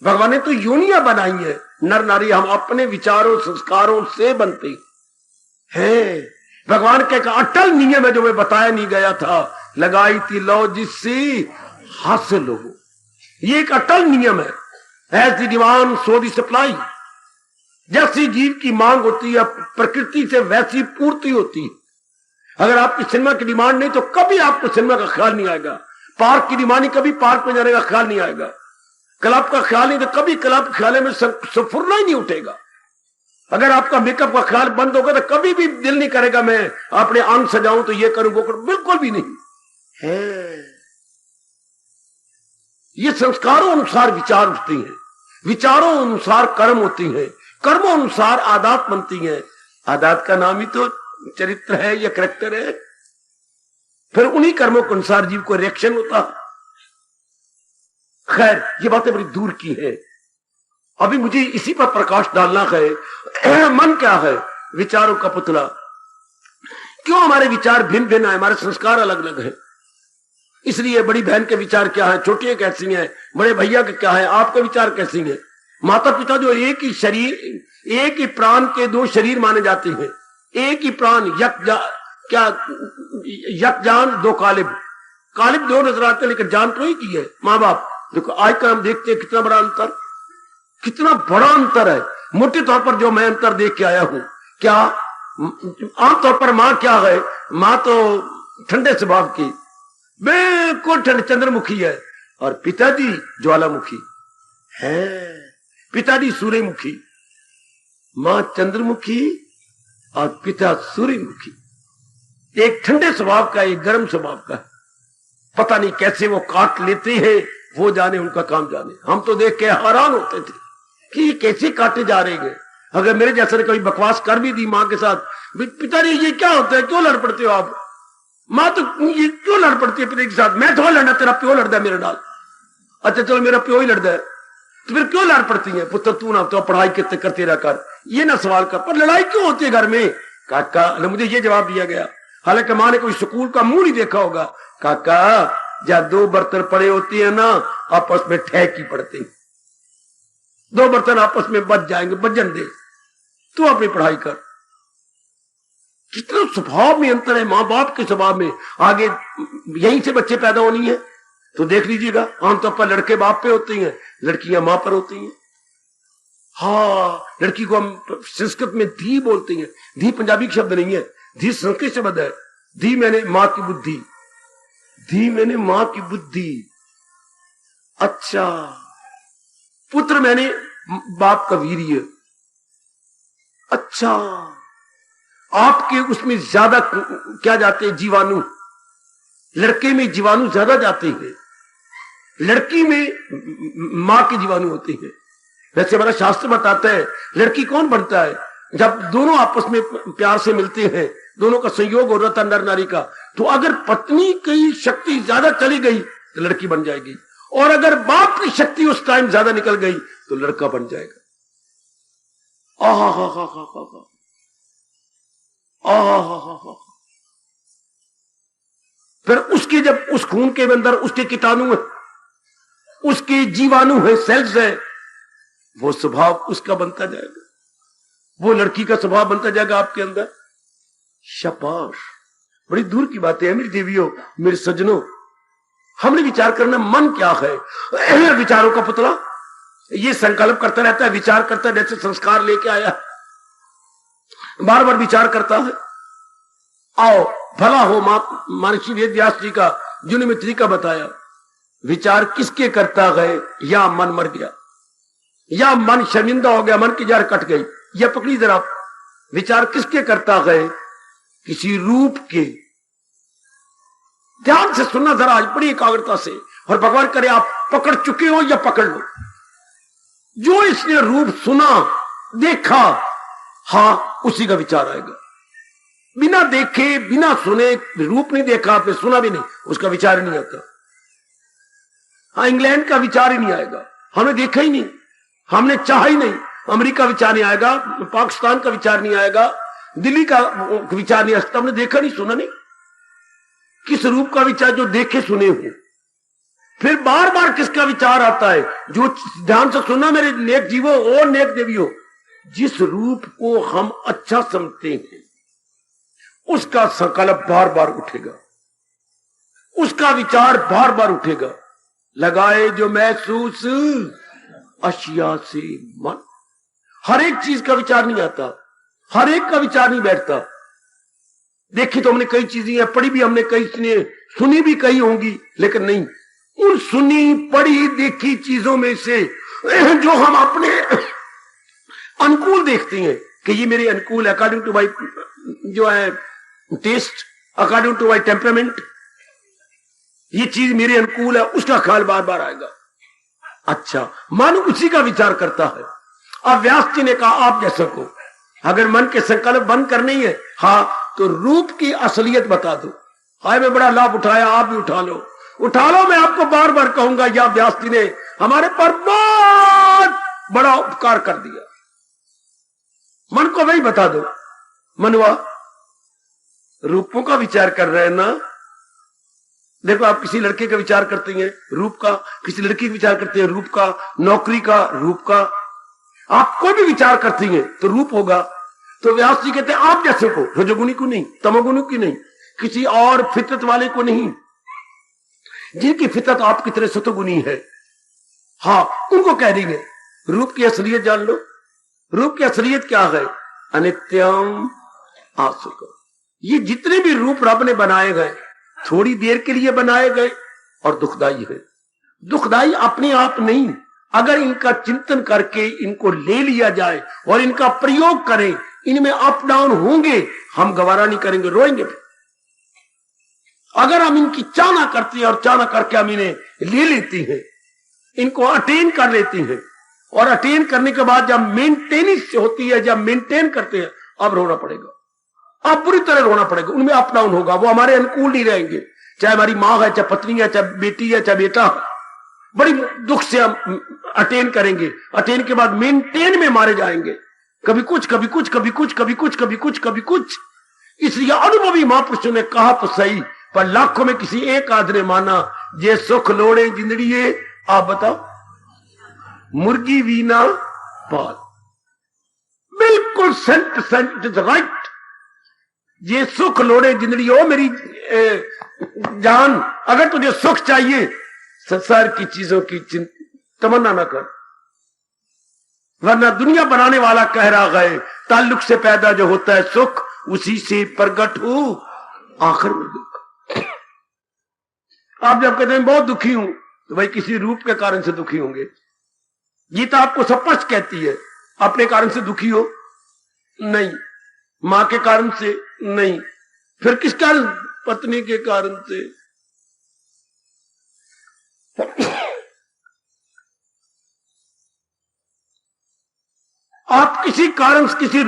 भगवान ने तो योनियां बनाई है। नर नारी हम अपने विचारों संस्कारों से बनते हैं। भगवान का एक अटल नियम है जो मैं बताया नहीं गया था, लगाई थी लो जिससे हासिल हो। ये एक अटल नियम है, as the demand so the supply. जैसी जीव की मांग होती है प्रकृति से वैसी पूर्ति होती है। अगर आपकी सिनेमा की डिमांड नहीं तो कभी आपको सिनेमा का ख्याल नहीं आएगा। पार्क की डिमांड नहीं, कभी पार्क में जाने का ख्याल नहीं आएगा। क्लब का ख्याल नहीं तो कभी क्लब के ख्याल में सफुरना ही नहीं उठेगा। अगर आपका मेकअप का ख्याल बंद होगा तो कभी भी दिल नहीं करेगा मैं अपने अंग सजाऊं तो ये करूं वो करूं, बिल्कुल भी नहीं है। ये संस्कारों अनुसार विचार उठते हैं, विचारों अनुसार कर्म होती हैं, कर्मों अनुसार आदत बनती हैं। आदत का नाम ही तो चरित्र है या कैरेक्टर है। फिर उन्हीं कर्मों के अनुसार जीव को रिएक्शन होता है। खैर, ये बातें बड़ी दूर की है, अभी मुझे इसी पर प्रकाश डालना है। मन क्या है? विचारों का पुतला। क्यों हमारे विचार भिन्न भिन्न है, हमारे संस्कार अलग अलग हैं। इसलिए बड़ी बहन के विचार क्या है, छोटी कैसी हैं, बड़े भैया के क्या है, आपके विचार कैसी हैं। माता पिता जो एक ही शरीर, एक ही प्राण के दो शरीर माने जाते हैं, एक ही प्राण, यक जान दो कालिब। कालिब दो नजर आते हैं लेकिन जान तो ही की है। माँ बाप देखो, आज का हम देखते हैं कितना बड़ा अंतर, कितना बड़ा अंतर है। मोटे तौर पर जो मैं अंतर देख के आया हूं, क्या आमतौर पर माँ क्या है, माँ तो ठंडे स्वभाव की, बिल्कुल ठंड, चंद्रमुखी है, और पिताजी ज्वालामुखी है। पिताजी सूर्यमुखी, माँ चंद्रमुखी और पिता सूर्यमुखी। एक ठंडे स्वभाव का, एक गर्म स्वभाव का। पता नहीं कैसे वो काट लेते हैं, वो जाने, उनका काम जाने। हम तो देख के हैरान होते थे कि ये कैसे काटे जा रहे हैं। अगर मेरे जैसे ने कभी बकवास कर भी दी माँ के साथ, पिताजी ये क्या होता है, क्यों लड़ पड़ते हो आप? माँ तो ये क्यों लड़ पड़ती है पिता के साथ? मैं थोड़ा लड़ना, तेरा प्यो लड़ता है मेरे नाल। अच्छा चलो, मेरा प्यो ही लड़ता है तो फिर क्यों लड़ पड़ती है? पुत्र तू ना तो पढ़ाई कितने करते रहा कर, ये ना सवाल कर, पर लड़ाई क्यों होती है घर में? काका, मुझे ये जवाब दिया गया, हालांकि माँ ने कोई स्कूल का मुंह नहीं देखा होगा। काका, जब दो बर्तन पड़े होते हैं ना, आपस में ठेक ही पड़ते हैं। दो बर्तन आपस में बच जाएंगे, बचन दे, तू अपनी पढ़ाई कर। कितना स्वभाव में अंतर है मां बाप के स्वभाव में। आगे यहीं से बच्चे पैदा होनी है तो देख लीजिएगा, आमतौर पर लड़के बाप पे होते हैं, लड़कियां मां पर होती हैं। हाँ, लड़की को हम संस्कृत में धी बोलते हैं। धी पंजाबी शब्द नहीं है, धी संस्कृत शब्द है। धी मैंने मां की बुद्धि, धी मैंने मां की बुद्धि। अच्छा, पुत्र मैंने बाप का वीर्य। अच्छा, आपके उसमें ज्यादा क्या जाते हैं? जीवाणु। लड़के में जीवाणु ज्यादा जाते हैं, लड़की में मां के जीवाणु होते हैं। वैसे हमारा शास्त्र बताता है लड़की कौन बनता है? जब दोनों आपस में प्यार से मिलते हैं, दोनों का संयोग हो रहा था नर नारी का। तो अगर पत्नी की शक्ति ज्यादा चली गई तो लड़की बन जाएगी, और अगर बाप की शक्ति उस टाइम ज्यादा निकल गई तो लड़का बन जाएगा। आहा हा हा हा हा हा, आहा हा हा हा। फिर उसके जब उस खून के अंदर उसके कीटाणु है, उसके जीवाणु है, सेल्स है, वो स्वभाव उसका बनता जाएगा, वो लड़की का स्वभाव बनता जाएगा आपके अंदर। शाबाश, बड़ी दूर की बात है मेरी देवियों, मेरे सज्जनों। हमने विचार करना, मन क्या है? विचारों का पुतला ये संकल्प करता रहता है, विचार करता है, जैसे संस्कार लेके आया, बार बार विचार करता है। आओ भला हो महर्षि वेद व्यास जी का जिन्होंने में तरीका बताया, विचार किसके करता गए, या मन मर गया, या मन शर्मिंदा हो गया, मन की जड़ कट गई, या पकड़ी जरा, विचार किसके करता गए, किसी रूप के। ध्यान से सुनना जरा, आज बड़ी एकाग्रता से, और भगवान करे आप पकड़ चुके हो या पकड़ लो। जो इसने रूप सुना देखा, हां उसी का विचार आएगा। बिना देखे बिना सुने, रूप नहीं देखा आपने, सुना भी नहीं, उसका विचार ही नहीं आता। हाँ, इंग्लैंड का विचार ही नहीं आएगा, हमने देखा ही नहीं, हमने चाहा ही नहीं। अमेरिका विचार नहीं आएगा, पाकिस्तान का विचार नहीं आएगा, दिल्ली का विचार नहीं आएगा, हमने देखा नहीं सुना नहीं। किस रूप का विचार? जो देखे सुने हो। फिर बार बार किसका विचार आता है? जो ध्यान से सुना मेरे नेक जीवो और नेक देवियों, जिस रूप को हम अच्छा समझते हैं उसका संकल्प बार बार उठेगा, उसका विचार बार बार उठेगा। लगाए जो महसूस अशिया से मन, हर एक चीज का विचार नहीं आता, हर एक का विचार नहीं बैठता। देखी तो हमने कई चीजें, पढ़ी भी हमने कई, सुनी भी कई होंगी, लेकिन नहीं, उन सुनी पढ़ी देखी चीजों में से जो हम अपने अनुकूल देखते हैं कि ये मेरे अनुकूल, अकॉर्डिंग टू माई जो है taste, according to my temperament, ये चीज मेरे अनुकूल है, उसका ख्याल बार बार आएगा। अच्छा, मन उसी का विचार करता है। अब व्यास जी ने कहा आप जैसा को अगर मन के संकल्प बंद करनी है, हाँ, तो रूप की असलियत बता दो। हाय मैं बड़ा लाभ उठाया, आप भी उठा लो, उठा लो। मैं आपको बार बार कहूंगा, या व्यास जी ने हमारे पर बहुत बड़ा उपकार कर दिया। मन को वही बता दो। मनवा रूपों का विचार कर रहे हैं ना, देखो आप किसी लड़के का विचार करते हैं रूप का, किसी लड़की का विचार करते हैं रूप का, नौकरी का रूप का, आप कोई भी विचार करती हैं तो रूप होगा। तो व्यास जी कहते हैं आप जैसे को, रजोगुणी को नहीं, तमोगुणी की नहीं, किसी और फितरत वाले को नहीं, जिनकी फितरत आपकी तरह सतोगुणी है, हाँ उनको कह देंगे रूप की असलियत जान लो। रूप की असलियत क्या है? अनित्यम आसुक। ये जितने भी रूप रब ने बनाए गए थोड़ी देर के लिए बनाए गए और दुखदाई है। दुखदाई अपने आप नहीं, अगर इनका चिंतन करके इनको ले लिया जाए और इनका प्रयोग करें, इनमें अप डाउन होंगे, हम गवारा नहीं करेंगे, रोएंगे। अगर हम इनकी चाहना करते हैं और चाहना करके हम इन्हें ले लेती हैं, इनको अटेन कर लेती हैं, और अटेन करने के बाद जब मेंटेनेंस होती है, जब मेंटेन करते हैं, अब रोना पड़ेगा, अब बुरी तरह रोना पड़ेगा, उनमें अप डाउन होगा, वो हमारे अनुकूल नहीं रहेंगे। चाहे हमारी माँ है, चाहे पत्नी है, चाहे बेटी है, चाहे बेटा है, बड़ी दुख से हम अटेन करेंगे, अटेन के बाद मेंटेन में मारे जाएंगे, कभी कुछ कभी कुछ कभी कुछ कभी कुछ कभी कुछ कभी कुछ। इसलिए अनुभवी महापुरुषों ने कहा तो सही, पर लाखों में किसी एक आध ने माना, जे सुख लोड़े जिंदड़ी है, आप बताओ मुर्गी वीना पाल, बिल्कुल सेंट राइट। ये सुख लोड़े जिंदड़ी हो मेरी जान, अगर तुझे सुख चाहिए संसार की चीजों की तमन्ना ना कर, वरना दुनिया बनाने वाला कह रहा है ताल्लुक से पैदा जो होता है सुख, उसी से प्रकट हो आखिर में दुख। आप जब कहते हैं बहुत दुखी हूं, तो भाई किसी रूप के कारण से दुखी होंगे। गीता आपको स्पष्ट कहती है, अपने कारण से दुखी हो नहीं, मां के कारण से नहीं, फिर किस कारण? पत्नी के कारण से। आप किसी कारण, किसी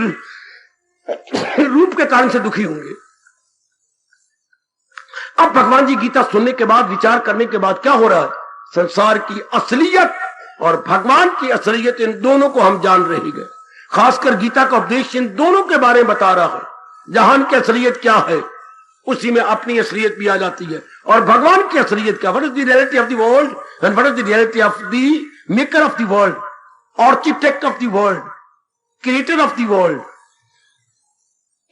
रूप के कारण से दुखी होंगे। भगवान जी गीता सुनने के बाद, विचार करने के बाद क्या हो रहा है, संसार की असलियत और भगवान की असलियत, इन दोनों को हम जान रहे हैं। खासकर गीता का उपदेश इन दोनों के बारे में बता रहा है। जहान की असलियत क्या है, उसी में अपनी असलियत भी आ जाती है। और भगवान की असलियत क्या, what is the reality of the world and what is the reality of the maker of the world, architect of the world, creator of the world,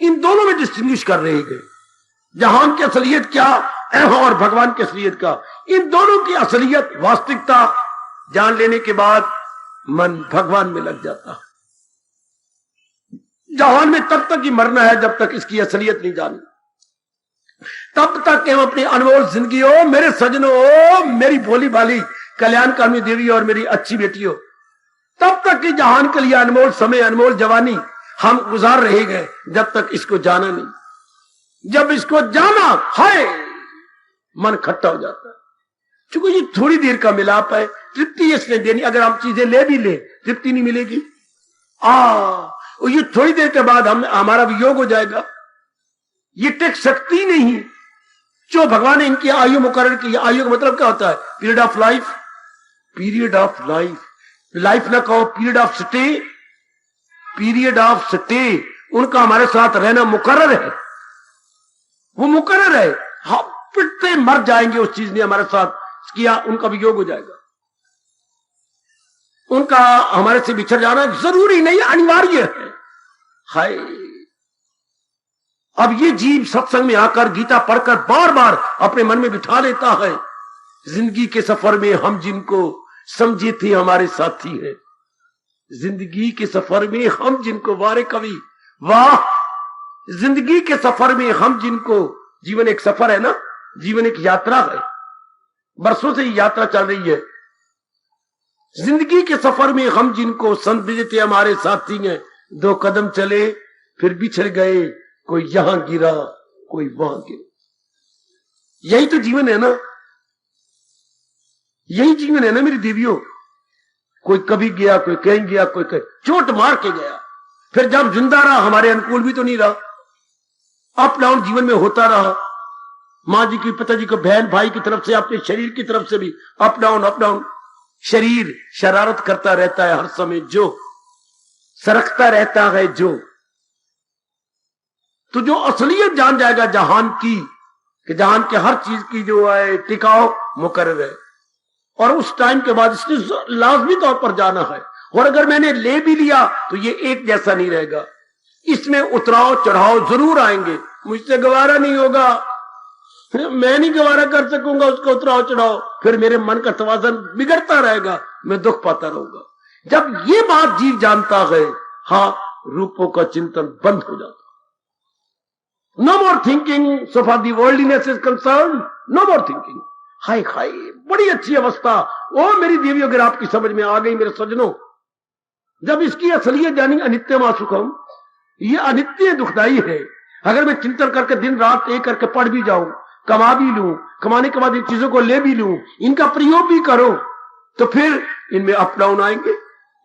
इन दोनों में डिस्टिंग्विश कर रहे हैं। जहान की असलियत क्या और भगवान की असलियत का, इन दोनों की असलियत, वास्तविकता जान लेने के बाद मन भगवान में लग जाता है। जहान में तब तक ही मरना है जब तक इसकी असलियत नहीं जानी, तब तक हम अपनी अनमोल जिंदगी हो, मेरे सजनों हो, मेरी भोली भाली कल्याणकामी देवी और मेरी अच्छी बेटी हो, तब तक कि जहान के लिए अनमोल समय, अनमोल जवानी हम गुजार रहे गए, जब तक इसको जाना नहीं। जब इसको जाना है, मन खट्टा हो जाता है, क्योंकि ये थोड़ी देर का मिलाप है, तृप्ति इसने देनी। अगर हम चीजें ले भी ले, तृप्ति नहीं मिलेगी। और ये थोड़ी देर के बाद हमारा वियोग हो जाएगा। ये टेक सकती नहीं। जो भगवान ने इनकी आयु मुकर्रर की, आयु का मतलब क्या होता है, period of life, period of life, life ना कहो, period of stay, period of stay. उनका हमारे साथ रहना मुकर्रर है, वो मुकर्रर है। हम पिटते मर जाएंगे, उस चीज ने हमारे साथ किया, उनका वियोग हो जाएगा। उनका हमारे से बिछड़ जाना जरूरी नहीं, अनिवार्य है। हाय, अब ये जीव सत्संग में आकर गीता पढ़कर बार बार अपने मन में बिठा लेता है, जिंदगी के सफर में हम जिनको समझे थे हमारे साथी है। जिंदगी के सफर में हम जिनको, वारे कवि वाह, जिंदगी के सफर में हम जिनको, जीवन एक सफर है ना, जीवन एक यात्रा है, बरसों से यात्रा चल रही है। जिंदगी के सफर में हम जिनको समझे थे हमारे साथी हैं, दो कदम चले फिर बिछड़ गए, कोई यहां गिरा कोई वहां गिरा। यही तो जीवन है ना, यही जीवन है ना मेरी देवियों। कोई कभी गया, कोई कहीं गया, कोई कहीं चोट मार के गया, फिर जब जिंदा रहा हमारे अनुकूल भी तो नहीं रहा। अप डाउन जीवन में होता रहा, माँ जी की, पिताजी को, बहन भाई की तरफ से, अपने शरीर की तरफ से भी अप डाउन अप डाउन। शरीर शरारत करता रहता है हर समय, जो सरकता रहता है जो। तो जो असलियत जान जाएगा जहान की, कि जहान के हर चीज की जो है टिकाव मुकर्रर है, और उस टाइम के बाद इसने लाजमी तौर पर जाना है। और अगर मैंने ले भी लिया तो ये एक जैसा नहीं रहेगा, इसमें उतराव चढ़ाव जरूर आएंगे। मुझसे गवारा नहीं होगा, मैं नहीं गवारा कर सकूंगा उसका उतराव चढ़ाव, फिर मेरे मन का तवाज़ुन बिगड़ता रहेगा, मैं दुख पाता रहूंगा। जब ये बात जीव जानता है, हाँ, रूपों का चिंतन बंद हो जाता। No more thinking so far the worldliness is concern, no more thinking. हाय हाय, बड़ी अच्छी अवस्था। ओ मेरी देवी, अगर आपकी समझ में आ गई मेरे सज्जनों, जब इसकी असलियत जानी, अनित्यम सुखम, ये अनित्य दुखदाई है। अगर मैं चिंतन करके दिन रात एक करके पढ़ भी जाऊं, कमा भी लूं, कमाने के बाद इन चीजों को ले भी लूं, इनका प्रयोग भी करो, तो फिर इनमें अप डाउन आएंगे,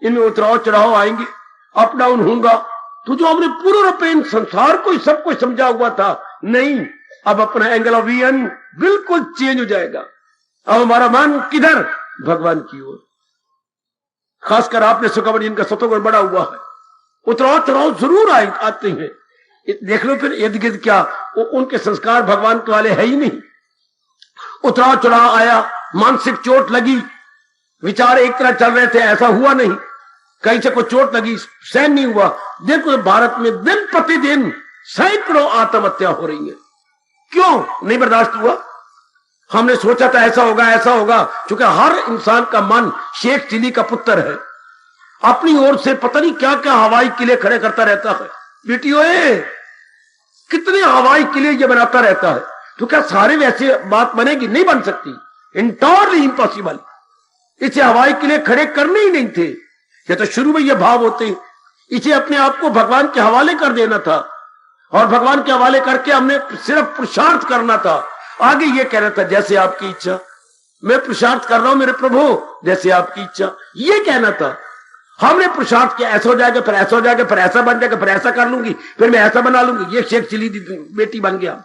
इनमें उतराव चढ़ाव आएंगे, अप डाउन होगा। तो जो हमने पूर्ण रूपेण संसार को सब कुछ समझा हुआ था, नहीं, अब अपना एंगल ऑफ विजन बिल्कुल चेंज हो जाएगा। अब हमारा मन किधर, भगवान की ओर। खासकर आपने सुखा जिनका सतोगुण बड़ा हुआ है, उतराव चढ़ाव जरूर आते हैं। देख लो फिर इर्द गिर्द क्या, उनके संस्कार भगवान के वाले है ही नहीं। उतराव चढ़ाव आया, मानसिक चोट लगी, विचार एक तरह चल रहे थे, ऐसा हुआ नहीं, कहीं से कोई चोट लगी, सहन नहीं हुआ। देखो भारत में दिन प्रतिदिन सैकड़ों आत्महत्या हो रही है। क्यों नहीं बर्दाश्त हुआ? हमने सोचा था ऐसा होगा ऐसा होगा, क्योंकि हर इंसान का मन शेख चिली का पुत्र है, अपनी ओर से पता नहीं क्या क्या हवाई किले खड़े करता रहता है। बेटियों, कितने हवाई किले ये बनाता रहता है, तो क्या सारे वैसे बात बनेगी? नहीं बन सकती, इंटॉरली इम्पॉसिबल। इसे हवाई किले खड़े करने ही नहीं थे, ये तो शुरू में ये भाव होते। इसे अपने आप को भगवान के हवाले कर देना था, और भगवान के हवाले करके हमने सिर्फ पुरुषार्थ करना था। आगे ये कहना था, जैसे आपकी इच्छा, मैं पुरुषार्थ कर रहा हूं मेरे प्रभु, जैसे आपकी इच्छा, ये कहना था। हमने पुरुषार्थ किया, ऐसा हो जाएगा, फिर ऐसा हो जाएगा, फिर ऐसा बन जाएगा, फिर ऐसा कर लूंगी, फिर मैं ऐसा बना लूंगी। ये शेख चिली बेटी बन गया।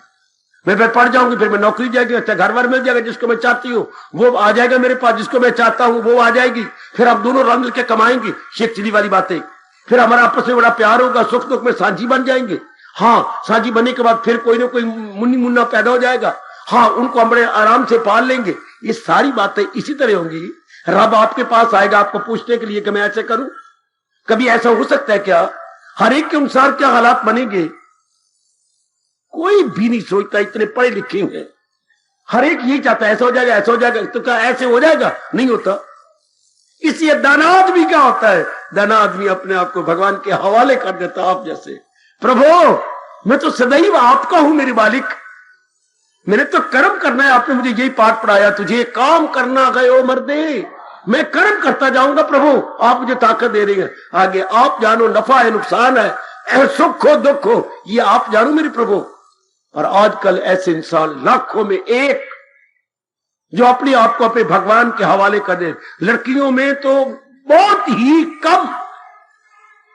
मैं फिर पढ़ जाऊंगी, फिर मैं नौकरी जाएगी, अच्छा घर बार मिल जाएगा, जिसको मैं चाहती हूँ वो आ जाएगा मेरे पास, जिसको मैं चाहता हूँ वो आ जाएगी, फिर हम दोनों रंग मिलकर कमाएंगे, शेख चिली वाली बातें। फिर हमारा आपस में बड़ा प्यार होगा, सुख दुख में साझी बन जाएंगे। हाँ, साझी बनने के बाद फिर कोई ना कोई मुन्नी मुन्ना पैदा हो जाएगा। हाँ, उनको हम बड़े आराम से पाल लेंगे। ये सारी बातें इसी तरह होंगी। रब आपके पास आएगा आपको पूछने के लिए कि मैं ऐसे करूं। कभी ऐसा हो सकता है क्या? हर एक के अनुसार क्या हालात बनेंगे, कोई भी नहीं सोचता। इतने पढ़े लिखे हैं, हर एक यही चाहता है ऐसा हो जाएगा, ऐसा हो जाएगा। तो क्या ऐसे हो जाएगा? नहीं होता। इसलिए दाना आदमी क्या होता है? दाना आदमी अपने आप को भगवान के हवाले कर देता। आप जैसे, प्रभु मैं तो सदैव आपका हूं मेरे मालिक, मैंने तो कर्म करना है। आपने मुझे यही पाठ पढ़ाया, तुझे काम करना गयो मर्दे, मैं कर्म करता जाऊंगा। प्रभु आप मुझे ताकत दे रही है, आगे आप जानो, नफा है नुकसान है, सुख हो दुख हो, ये आप जानो मेरे प्रभु। और आजकल ऐसे इंसान लाखों में एक जो अपने आप को अपने भगवान के हवाले कर दे। लड़कियों में तो बहुत ही कम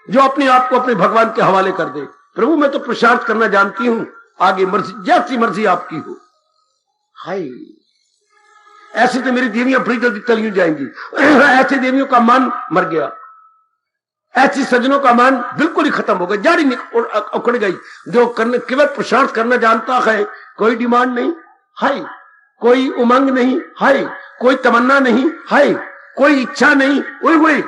जो अपने आप को अपने भगवान के हवाले कर दे। प्रभु मैं तो पुरुषार्थ करना जानती हूं, आगे मर्जी जैसी मर्जी आपकी हो। हाय, ऐसे तो मेरी देवियां बड़ी जल्दी चली जाएंगी। ऐसे देवियों का मन मर गया, ऐसी सज्जनों का मन बिल्कुल ही खत्म हो गया, जारी उखड़ गई। जो करने केवल पुरुषार्थ करना जानता है, कोई डिमांड नहीं, हाय, कोई उमंग नहीं, हाय, कोई तमन्ना नहीं, हाय, कोई इच्छा नहीं, वही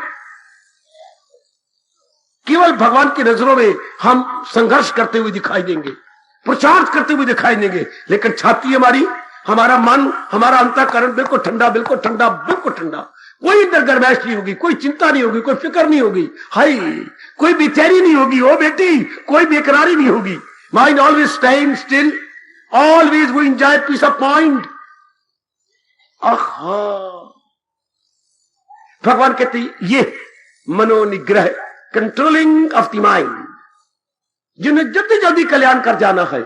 केवल भगवान की नजरों में हम संघर्ष करते हुए दिखाई देंगे, पुरुषार्थ करते हुए दिखाई देंगे, लेकिन छाती हमारी, हमारा मन, हमारा अंतःकरण बिल्कुल ठंडा, बिल्कुल ठंडा, बिल्कुल ठंडा। कोई इधर गरमैश नहीं होगी, कोई चिंता नहीं होगी, कोई फिक्र नहीं होगी, हाय, कोई बेचैनी नहीं होगी, ओ बेटी, कोई बेकरारी नहीं होगी। Mind always stand still, always we enjoy peace of mind. आहा, भगवान कहते ये मनोनिग्रह, कंट्रोलिंग ऑफ द माइंड, जिन्हें जल्दी जल्दी कल्याण कर जाना है,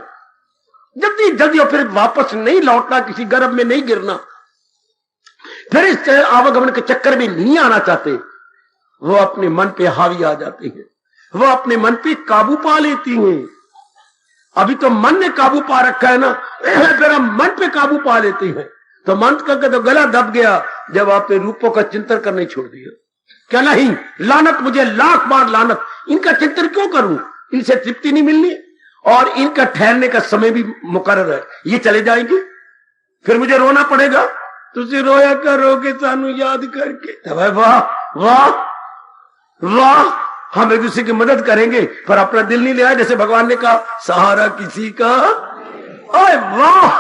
जल्दी जल्दी, और फिर वापस नहीं लौटना, किसी गर्भ में नहीं गिरना, फिर इस आवागमन के चक्कर में नहीं आना चाहते, वो अपने मन पे हावी आ जाते हैं, वो अपने मन पे काबू पा लेती हैं। अभी तो मन ने काबू पा रखा है ना, फिर हम मन पे काबू पा लेते हैं। तो मन करके तो गला दब गया जब आपने रूपों का चिंतन करने छोड़ दिया। क्या नहीं, लानत, मुझे लाख बार लानत, इनका चिंतन क्यों करूं, इनसे तृप्ति नहीं मिलनी, और इनका ठहरने का समय भी मुकर्रर है, ये चले जाएंगे, फिर मुझे रोना पड़ेगा। तुझे रोया करोगे सानू याद करके, तो वाह वाह वाह, हम एक दूसरे की मदद करेंगे, पर अपना दिल नहीं ले आए। जैसे भगवान ने कहा, सहारा किसी का, अरे वाह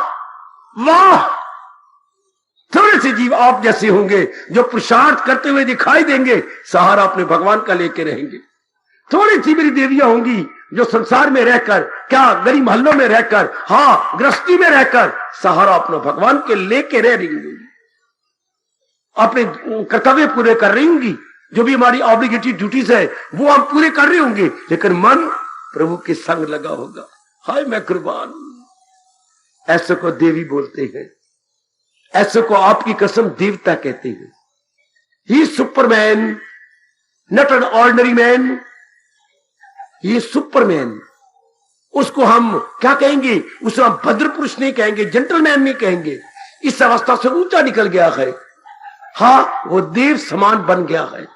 वाह, थोड़े से जीव आप जैसे होंगे जो पुरुषार्थ करते हुए दिखाई देंगे, सहारा अपने भगवान का लेके रहेंगे। थोड़ी सी मेरी देवियां होंगी जो संसार में रहकर, क्या गली मोहल्लों में रहकर, हाँ गृहस्थी में रहकर, सहारा अपना भगवान के लेके रह रही होंगी, अपने कर्तव्य पूरे कर रही होंगी, जो भी हमारी ऑब्लिगेटरी ड्यूटीज है वो हम पूरे कर रहे होंगे, लेकिन मन प्रभु के संग लगा होगा। हाय मैं कुर्बान। ऐसे को देवी बोलते हैं, ऐसे को आपकी कसम देवता कहते हैं। He superman, not an ordinary man, ये सुपरमैन। उसको हम क्या कहेंगे, उसे हम भद्र पुरुष नहीं कहेंगे, जेंटलमैन नहीं कहेंगे, इस अवस्था से ऊंचा निकल गया है। हाँ, वो देव समान बन गया है।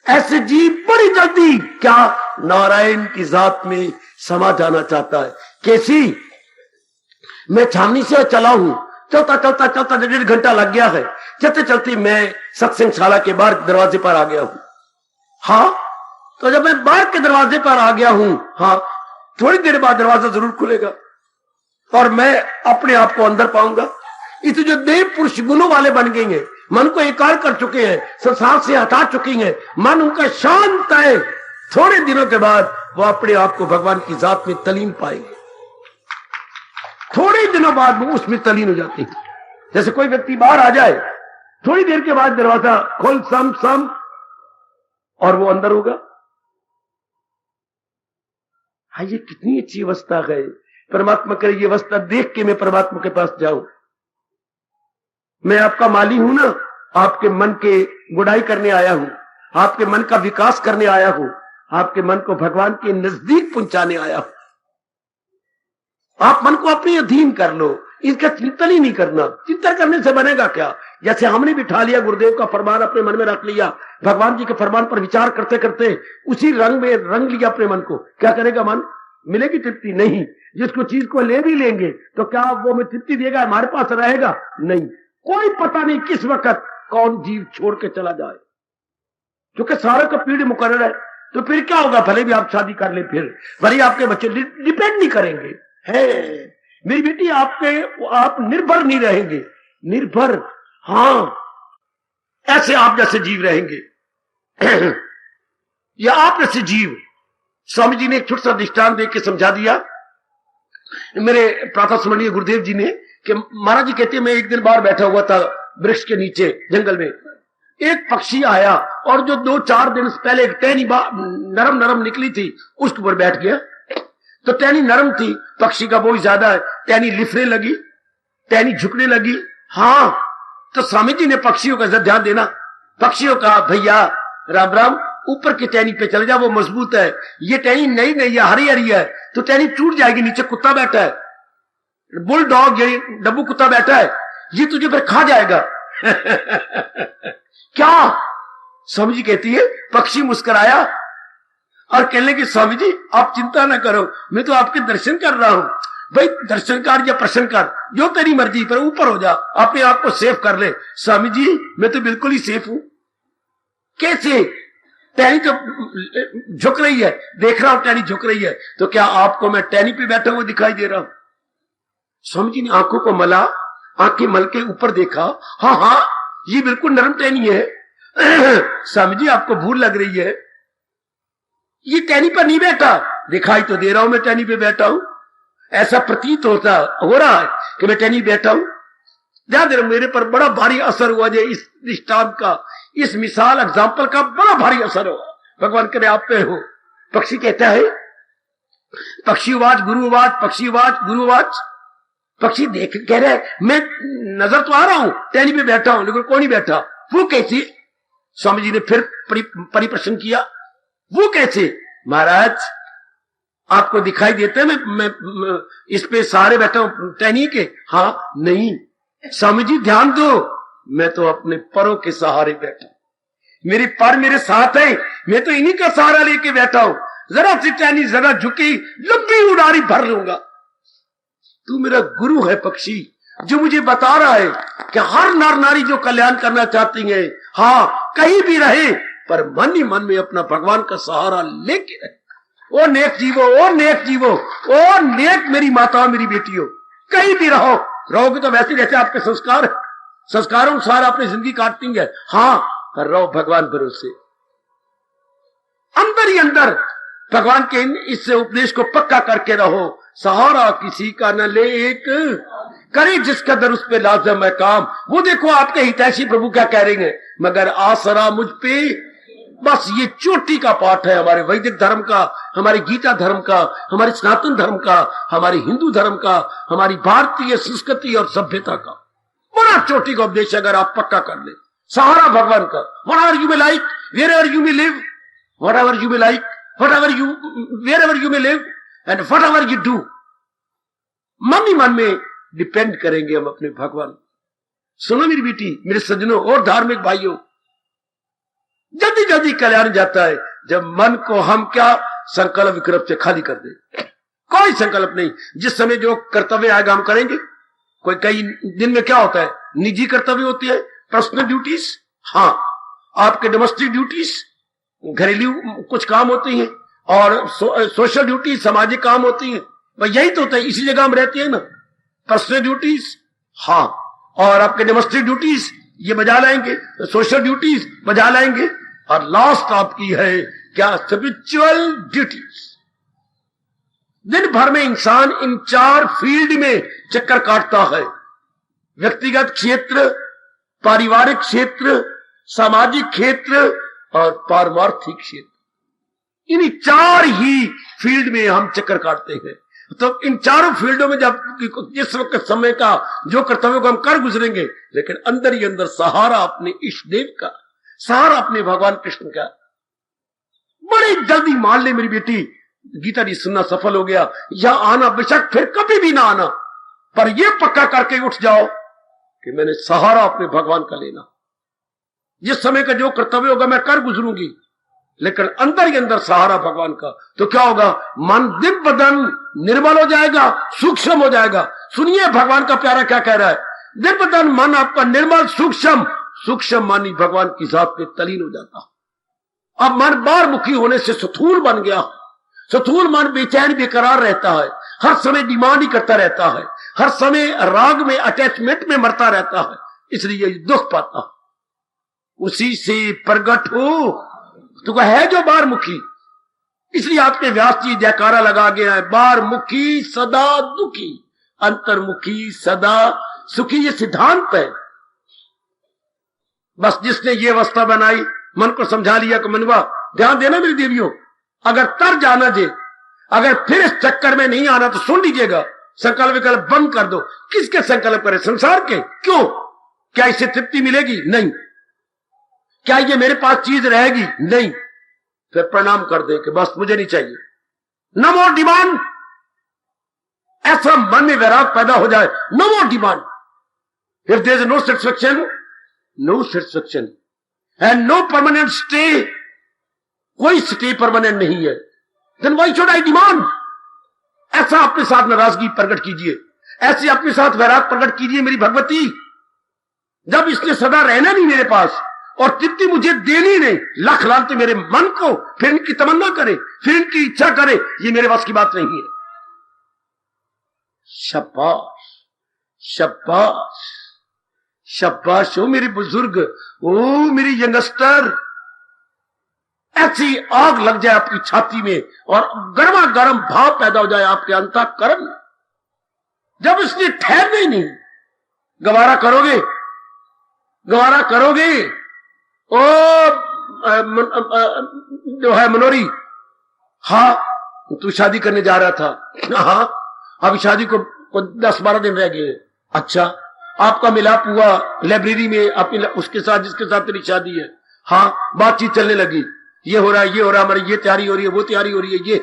ऐसे जीव बड़ी जल्दी क्या नारायण की जात में समा जाना चाहता है। कैसी, मैं छावनी से चला हूं, चलता चलता चलता 1.5 घंटा लग गया है, चलते चलते मैं सत्संगशाला के बाहर दरवाजे पर आ गया हूं। हाँ, तो जब मैं बाहर के दरवाजे पर आ गया हूं, हाँ थोड़ी देर बाद दरवाजा जरूर खुलेगा और मैं अपने आप को अंदर पाऊंगा। इसे जो देव पुरुष गुणों वाले बन गए हैं, मन को एकार कर चुके हैं, संसार से हटा चुके हैं, मन उनका शांत है, थोड़े दिनों के बाद वो अपने आप को भगवान की जात में तलीन पाएंगे। थोड़े दिनों बाद वो उसमें तलीन हो जाते हैं। जैसे कोई व्यक्ति बाहर आ जाए, थोड़ी देर के बाद दरवाजा खोल सम सम और वो अंदर होगा। हाँ, ये कितनी अच्छी अवस्था है। परमात्मा करे ये अवस्था देख के मैं परमात्मा के पास जाऊं। मैं आपका माली हूं ना, आपके मन के गुड़ाई करने आया हूं, आपके मन का विकास करने आया हूं, आपके मन को भगवान के नजदीक पहुंचाने आया हूं। आप मन को अपने अधीन कर लो, इसका चिंतन ही नहीं करना। चिंतन करने से बनेगा क्या? जैसे हमने बिठा लिया गुरुदेव का फरमान अपने मन में रख लिया, भगवान जी के फरमान पर विचार करते करते उसी रंग में रंग लिया अपने मन को, क्या करेगा मन? मिलेगी तृप्ति? नहीं। जिसको चीज को ले भी लेंगे तो क्या वो हमें तृप्ति देगा? हमारे पास रहेगा? नहीं। कोई पता नहीं किस वक्त कौन जीव छोड़ के चला जाए, क्योंकि सारे का पीढ़ी मुकर्रर है। तो फिर क्या होगा? भले भी आप शादी कर ले, फिर भले आपके बच्चे डिपेंड नहीं करेंगे। है मेरी बेटी, आप निर्भर नहीं रहेंगे। निर्भर, हाँ, ऐसे आप जैसे जीव रहेंगे या आप जैसे जीव। स्वामी जी ने एक छोटा सा दृष्टांत देख के समझा दिया मेरे प्रातः स्मरणीय गुरुदेव जी ने, कि महाराज जी कहते हैं, मैं एक दिन बाहर बैठा हुआ था वृक्ष के नीचे जंगल में, एक पक्षी आया और जो 2-4 दिन पहले एक टहनी नरम नरम निकली थी उसके ऊपर बैठ गया। तो टहनी नरम थी, पक्षी का बोझ ज्यादा है, टहनी लिफने लगी, टहनी झुकने लगी। हाँ, तो स्वामी जी ने पक्षियों का ध्यान देना, पक्षियों का भैया राम राम, ऊपर की टहनी पे चले जा, वो मजबूत है। ये टहनी नई नई है, हरी हरी है, तो टहनी टूट जाएगी। नीचे कुत्ता बैठा है, बुल डॉग, ये डब्बू कुत्ता बैठा है, ये तुझे फिर खा जाएगा क्या? स्वामी जी कहती है, पक्षी मुस्कुराया और कहने लगे, स्वामी जी आप चिंता ना करो, मैं तो आपके दर्शन कर रहा हूं। भाई दर्शन कर या प्रश्न कर, जो तेरी मर्जी, पर ऊपर हो जा, अपने आप को सेफ कर ले। स्वामी जी मैं तो बिल्कुल ही सेफ हूं। कैसे? टहनी तो झुक रही है, देख रहा हूं टहनी झुक रही है, तो क्या आपको मैं टहनी पे बैठा हुआ दिखाई दे रहा हूं? स्वामी जी ने आंखों को मला, आंखें मल के ऊपर देखा, हाँ हाँ ये बिल्कुल नरम टहनी है स्वामी जी आपको भूल लग रही है, ये टहनी पर नहीं बैठा, दिखाई तो दे रहा हूं मैं टहनी पे बैठा हूं, ऐसा प्रतीत हो रहा है कि मैं टहनी बैठा हूं। ध्यान दे, मेरे पर बड़ा भारी असर हुआ जो इस दृष्टांत का, इस मिसाल एग्जाम्पल का बड़ा भारी असर हुआ। भगवान करे आप पे हो। पक्षी कहता है, पक्षी आवाज गुरु आवाज, पक्षी आवाज गुरु आवाज। पक्षी देख कह रहा है, मैं नजर तो आ रहा हूं, टहनी पे बैठा हूं, लेकिन कोई नहीं बैठा। वो कैसे? स्वामी जी ने फिर परिप्रश्न किया, वो कैसे? महाराज आपको दिखाई देता है मैं इस पे सहारे बैठा हूं टहनी के? हाँ नहीं। स्वामी जी ध्यान दो, मैं तो अपने परों के सहारे बैठा, मेरे पर मेरे साथ है, मैं तो इन्हीं का सहारा लेके बैठा हूं। जरा सी टहनी जरा झुकी, लंबी उड़ारी भर लूंगा। तू मेरा गुरु है पक्षी, जो मुझे बता रहा है कि हर नर नारी जो कल्याण करना चाहती है, हाँ कहीं भी रहे, पर मन ही मन में अपना भगवान का सहारा लेके रहे। ओ नेक जीवो, ओ नेक जीवो, ओ नेक मेरी माता मेरी बेटियों, कहीं भी रहोगे तो वैसे जैसे आपके संस्कारों अनुसार अपनी जिंदगी काटती है। हाँ, पर रहो भगवान भरोसे, अंदर ही अंदर भगवान के इस उपदेश को पक्का करके रहो। सहारा किसी का न ले एक, करे जिस कदर उस पे लाजम है काम। वो देखो आपके हितैषी प्रभु क्या कह रहे हैं, मगर आसरा मुझ पे। बस ये चोटी का पाठ है हमारे वैदिक धर्म का, हमारे गीता धर्म का, हमारे सनातन धर्म का, हमारे हिंदू धर्म का, हमारी भारतीय संस्कृति और सभ्यता का बड़ा चोटी का उपदेश अगर आप पक्का कर ले। सहारा भगवान का, whatever you may like, wherever you may live, whatever you may like, wherever you may live and whatever you do, मन ही मन में डिपेंड करेंगे हम अपने भगवान। सुनो मेरी बेटी, मेरे सज्जनों और धार्मिक भाइयों, जल्दी जल्दी कल्याण जाता है जब मन को हम क्या संकल्प विकल्प से खाली कर दे। कोई संकल्प नहीं, जिस समय जो कर्तव्य आएगा हम करेंगे। कोई कई दिन में क्या होता है, निजी कर्तव्य होती है, पर्सनल ड्यूटीज, हाँ आपके डोमेस्टिक ड्यूटीज, घरेलू कुछ काम होती हैं, और सोशल ड्यूटीज, सामाजिक काम होती हैं। भाई यही तो होता है, इसी जगह हम रहते हैं ना। पर्सनल ड्यूटीज, हाँ, और आपके डोमेस्टिक ड्यूटीज ये बजा लाएंगे, सोशल ड्यूटीज बजा लाएंगे, और लास्ट आपकी है क्या, स्पिरिचुअल ड्यूटीज। दिन भर में इंसान इन 4 फील्ड में चक्कर काटता है, व्यक्तिगत क्षेत्र, पारिवारिक क्षेत्र, सामाजिक क्षेत्र और पारमार्थिक क्षेत्र। इन 4 ही फील्ड में हम चक्कर काटते हैं। तो इन चारों फील्डों में जब जिस वक्त समय का जो कर्तव्यों को हम कर गुजरेंगे, लेकिन अंदर ही अंदर सहारा अपने इष्ट देव का, सहारा अपने भगवान कृष्ण का। बड़ी जल्दी मान ले मेरी बेटी, गीता जी सुनना सफल हो गया, यहां आना बेशक फिर कभी भी ना आना, पर यह पक्का करके उठ जाओ कि मैंने सहारा अपने भगवान का लेना। जिस समय का जो कर्तव्य होगा मैं कर गुजरूंगी, लेकिन अंदर ही अंदर सहारा भगवान का। तो क्या होगा? मन दिन बदन निर्मल हो जाएगा, सूक्ष्म हो जाएगा। सुनिए भगवान का प्यारा क्या कह रहा है, दिन बदन मन आपका निर्मल सूक्ष्म, सूक्ष्म मानी भगवान की जात में तलीन हो जाता। अब मन बाहरमुखी होने से स्थूल बन गया। स्थूल मन बेचैन बेकरार रहता है, हर समय डिमांड ही करता रहता है, हर समय राग में अटैचमेंट में मरता रहता है, इसलिए दुख पाता। उसी से प्रगट हो तो है जो बाहरमुखी। इसलिए आपके व्यास जी जयकारा लगा गया है, बाहरमुखी सदा दुखी, अंतर्मुखी सदा सुखी। ये सिद्धांत है। बस जिसने ये अवस्था बनाई, मन को समझा लिया कि मनवा ध्यान देना मेरी देवियों, अगर तर जाना जे, अगर फिर इस चक्कर में नहीं आना तो सुन लीजिएगा, संकल्प विकल्प बंद कर दो। किसके संकल्प करें? संसार के। क्यों? क्या इससे तृप्ति मिलेगी? नहीं। क्या ये मेरे पास चीज रहेगी? नहीं। फिर प्रणाम कर दे कि बस मुझे नहीं चाहिए, नो मोर डिमांड। ऐसा मन में वैराग पैदा हो जाए, no more demand. If there is no satisfaction, no satisfaction and no permanent stay, कोई स्टे परमानेंट नहीं है, then why should I demand. ऐसा अपने साथ नाराजगी प्रकट कीजिए, ऐसे अपने साथ वैराग प्रकट कीजिए मेरी भगवती। जब इसने सदा रहना नहीं मेरे पास और तृप्ति मुझे देनी नहीं, लाख लानते मेरे मन को, फिर इनकी तमन्ना करे, फिर इनकी इच्छा करे, ये मेरे बस की बात नहीं है। शाबाश शाबाश शाबाश हो मेरे बुजुर्ग, ओ मेरी यंगस्टर। ऐसी आग लग जाए आपकी छाती में और गर्मा गर्म भाव पैदा हो जाए आपके अंतःकरण में। जब इसने ठहरना ही नहीं, गवारा करोगे, गवारा करोगे। ओ जो है मनोरी, हाँ तू शादी करने जा रहा था, हाँ अभी शादी को 10-12 दिन रह गए। अच्छा, आपका मिलाप हुआ लाइब्रेरी में अपनी उसके साथ जिसके साथ तेरी शादी है, हाँ बातचीत चलने लगी, ये हो रहा है, ये हो रहा है, हमारी ये तैयारी हो रही है, वो तैयारी हो रही है, ये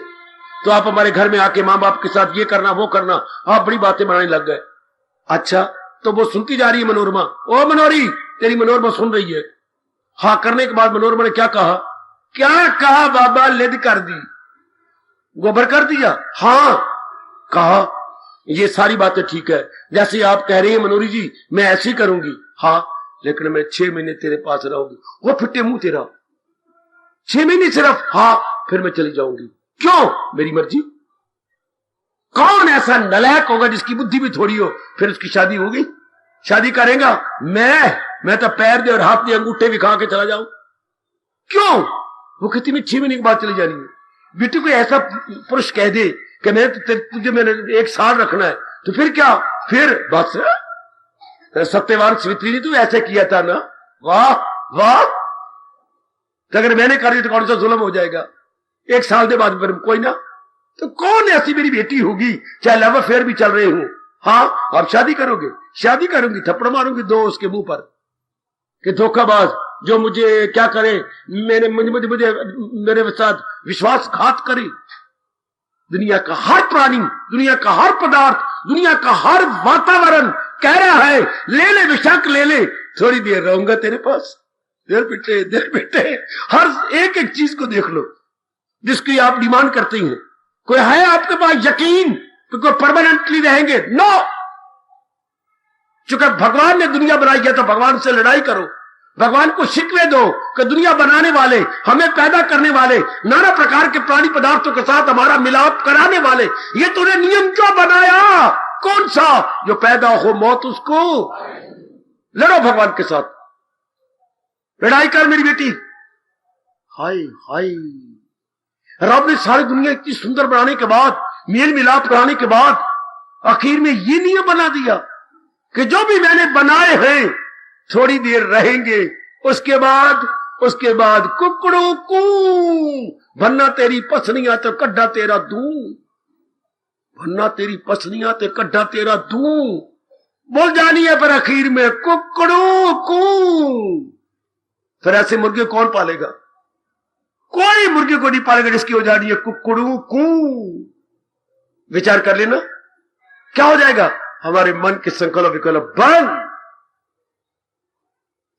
तो आप हमारे घर में आके माँ बाप के साथ ये करना वो करना, आप बड़ी बातें बनाने लग गए। अच्छा, तो वो सुनती जा रही है मनोरमा, ओ मनोरी तेरी मनोरमा सुन रही है। हाँ करने के बाद मनोरमा ने क्या कहा? क्या कहा बाबा? लिद कर दी, गोबर कर दिया। हाँ कहा ये सारी बातें ठीक है, जैसे आप कह रही हैं मनोरी जी मैं ऐसे ही करूंगी। हाँ लेकिन मैं 6 महीने तेरे पास रहूंगी। वो फिट्टे मुंह तेरा, 6 महीने सिर्फ? हाँ फिर मैं चली जाऊंगी। क्यों? मेरी मर्जी। कौन ऐसा नलायक होगा जिसकी बुद्धि भी थोड़ी हो, फिर उसकी शादी होगी? शादी करेगा? मैं तो पैर दे और हाथ दे अंगूठे भी खा के चला जाऊं। क्यों? वो कहती मैं 6 महीने के बाद चली जानी है। बेटी को ऐसा पुरुष कह दे कि तुझे मैंने 1 साल रखना है, तो फिर क्या? फिर बस सत्यवान स्वित्री ने तो ऐसे किया था ना, वाह वाह। तो अगर मैंने कर दी तो कौन सा जुल्म हो जाएगा? 1 साल के बाद फिर कोई ना। तो कौन ऐसी मेरी बेटी होगी, चाहे लव अफेयर भी चल रहे हो, हाँ आप शादी करोगे? शादी करूंगी, थप्पड़ मारूंगी 2 उसके मुंह पर कि धोखाबाज, जो मुझे क्या करे, मुझे मेरे साथ विश्वासघात करे। दुनिया का हर प्राणी, दुनिया का हर पदार्थ, दुनिया का हर वातावरण कह रहा है ले ले बेशक ले ले, थोड़ी देर रहूंगा तेरे पास। देर बेटे हर एक चीज को देख लो जिसकी आप डिमांड करती हैं। कोई है आपके पास यकीन कि कोई परमानेंटली रहेंगे? नो। चूंकि भगवान ने दुनिया बनाई है तो भगवान से लड़ाई करो, भगवान को शिकवे दो कि दुनिया बनाने वाले, हमें पैदा करने वाले, नाना प्रकार के प्राणी पदार्थों के साथ हमारा मिलाप कराने वाले, ये तूने नियम क्यों बनाया? कौन सा? जो पैदा हो मौत उसको। लड़ो भगवान के साथ, लड़ाई कर मेरी बेटी। हाय हाय, रब ने सारी दुनिया इतनी सुंदर बनाने के बाद, मेल मिलाप कराने के बाद, आखिर में ये नियम बना दिया कि जो भी मैंने बनाए हैं थोड़ी देर रहेंगे, उसके बाद कुकड़ू कू, भन्ना तेरी पसलियां तो कड्ढा तेरा दूं, भन्ना तेरी पसलियां तो कड्ढा तेरा दूं, बोल जानी है पर आखिर में कुकड़ू कू। फिर ऐसे मुर्गे कौन पालेगा? कोई मुर्गी को नहीं पालेगा जिसकी हो जानी है कुकड़ू कू। विचार कर लेना क्या हो जाएगा, हमारे मन के संकल्प विकल्प बंद।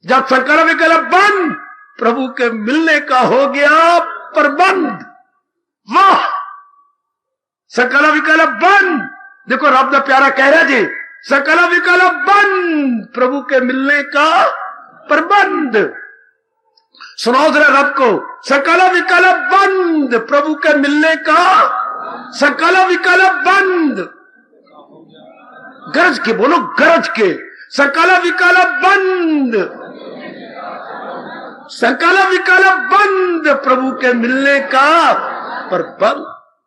जब संकल्प विकल्प बंद, प्रभु के मिलने का हो गया प्रबंध। वाह, संकल्प विकल्प बंद। देखो रब दा प्यारा कह रहा जी, संकल्प विकल्प बंद, प्रभु के मिलने का प्रबंध। सुनाओ जरा रब को, संकल्प विकल्प बंद, प्रभु के मिलने का संकल्प विकल्प बंद। गरज के बोलो, गरज के, संकल्प विकल्प बंद, संकल्प विकल्प बंद, प्रभु के मिलने का प्रबंध।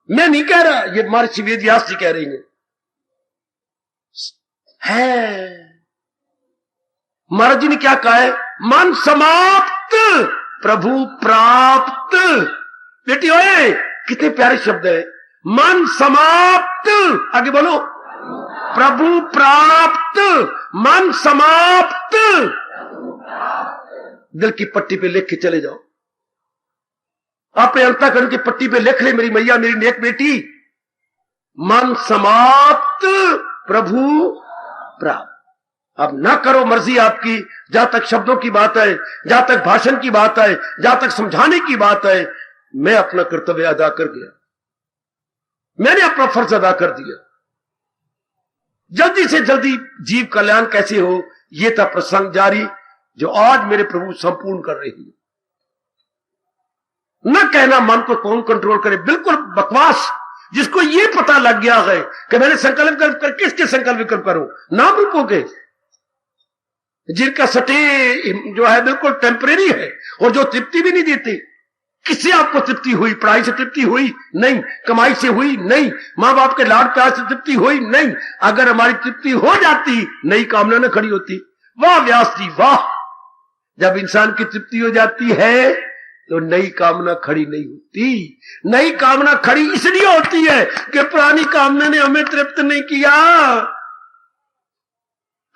मैं नहीं कह रहा, ये महर्षि वेदव्यास जी कह रही है। महाराज जी ने क्या कहा है, मन समाप्त प्रभु प्राप्त। बेटी ओए, कितने प्यारे शब्द है, मन समाप्त, आगे बोलो, प्रभु प्राप्त, मन समाप्त। दिल की पट्टी पे लिख के चले जाओ, अपने अंतःकरण की पट्टी पे लिख ले, मेरी मैया मेरी नेक बेटी, मन समाप्त प्रभु प्राप्त। अब ना करो मर्जी आपकी, जहां तक शब्दों की बात है, जहां तक भाषण की बात है, जहां तक समझाने की बात है, मैं अपना कर्तव्य अदा कर गया, मैंने अपना फर्ज अदा कर दिया। जल्दी से जल्दी जीव कल्याण कैसे हो, यह था प्रसंग जारी जो आज मेरे प्रभु संपूर्ण कर रही है। न कहना मन को कौन कंट्रोल करे, बिल्कुल बकवास। जिसको ये पता लग गया है कि मैंने संकल्प कर, किसके संकल्प विकल्प करूं, नाम रूपों के, जिनका सटे जो है बिल्कुल टेम्परेरी है और जो तृप्ति भी नहीं देती। किससे आपको तृप्ति हुई, पढ़ाई से तृप्ति हुई नहीं, कमाई से हुई नहीं, मां बाप के लाड प्यार से तृप्ति हुई नहीं। अगर हमारी तृप्ति हो जाती, नई कामना न खड़ी होती। वाह व्यास जी वाह, जब इंसान की तृप्ति हो जाती है तो नई कामना खड़ी नहीं होती। नई कामना खड़ी इसलिए होती है कि पुरानी कामना ने हमें तृप्त नहीं किया।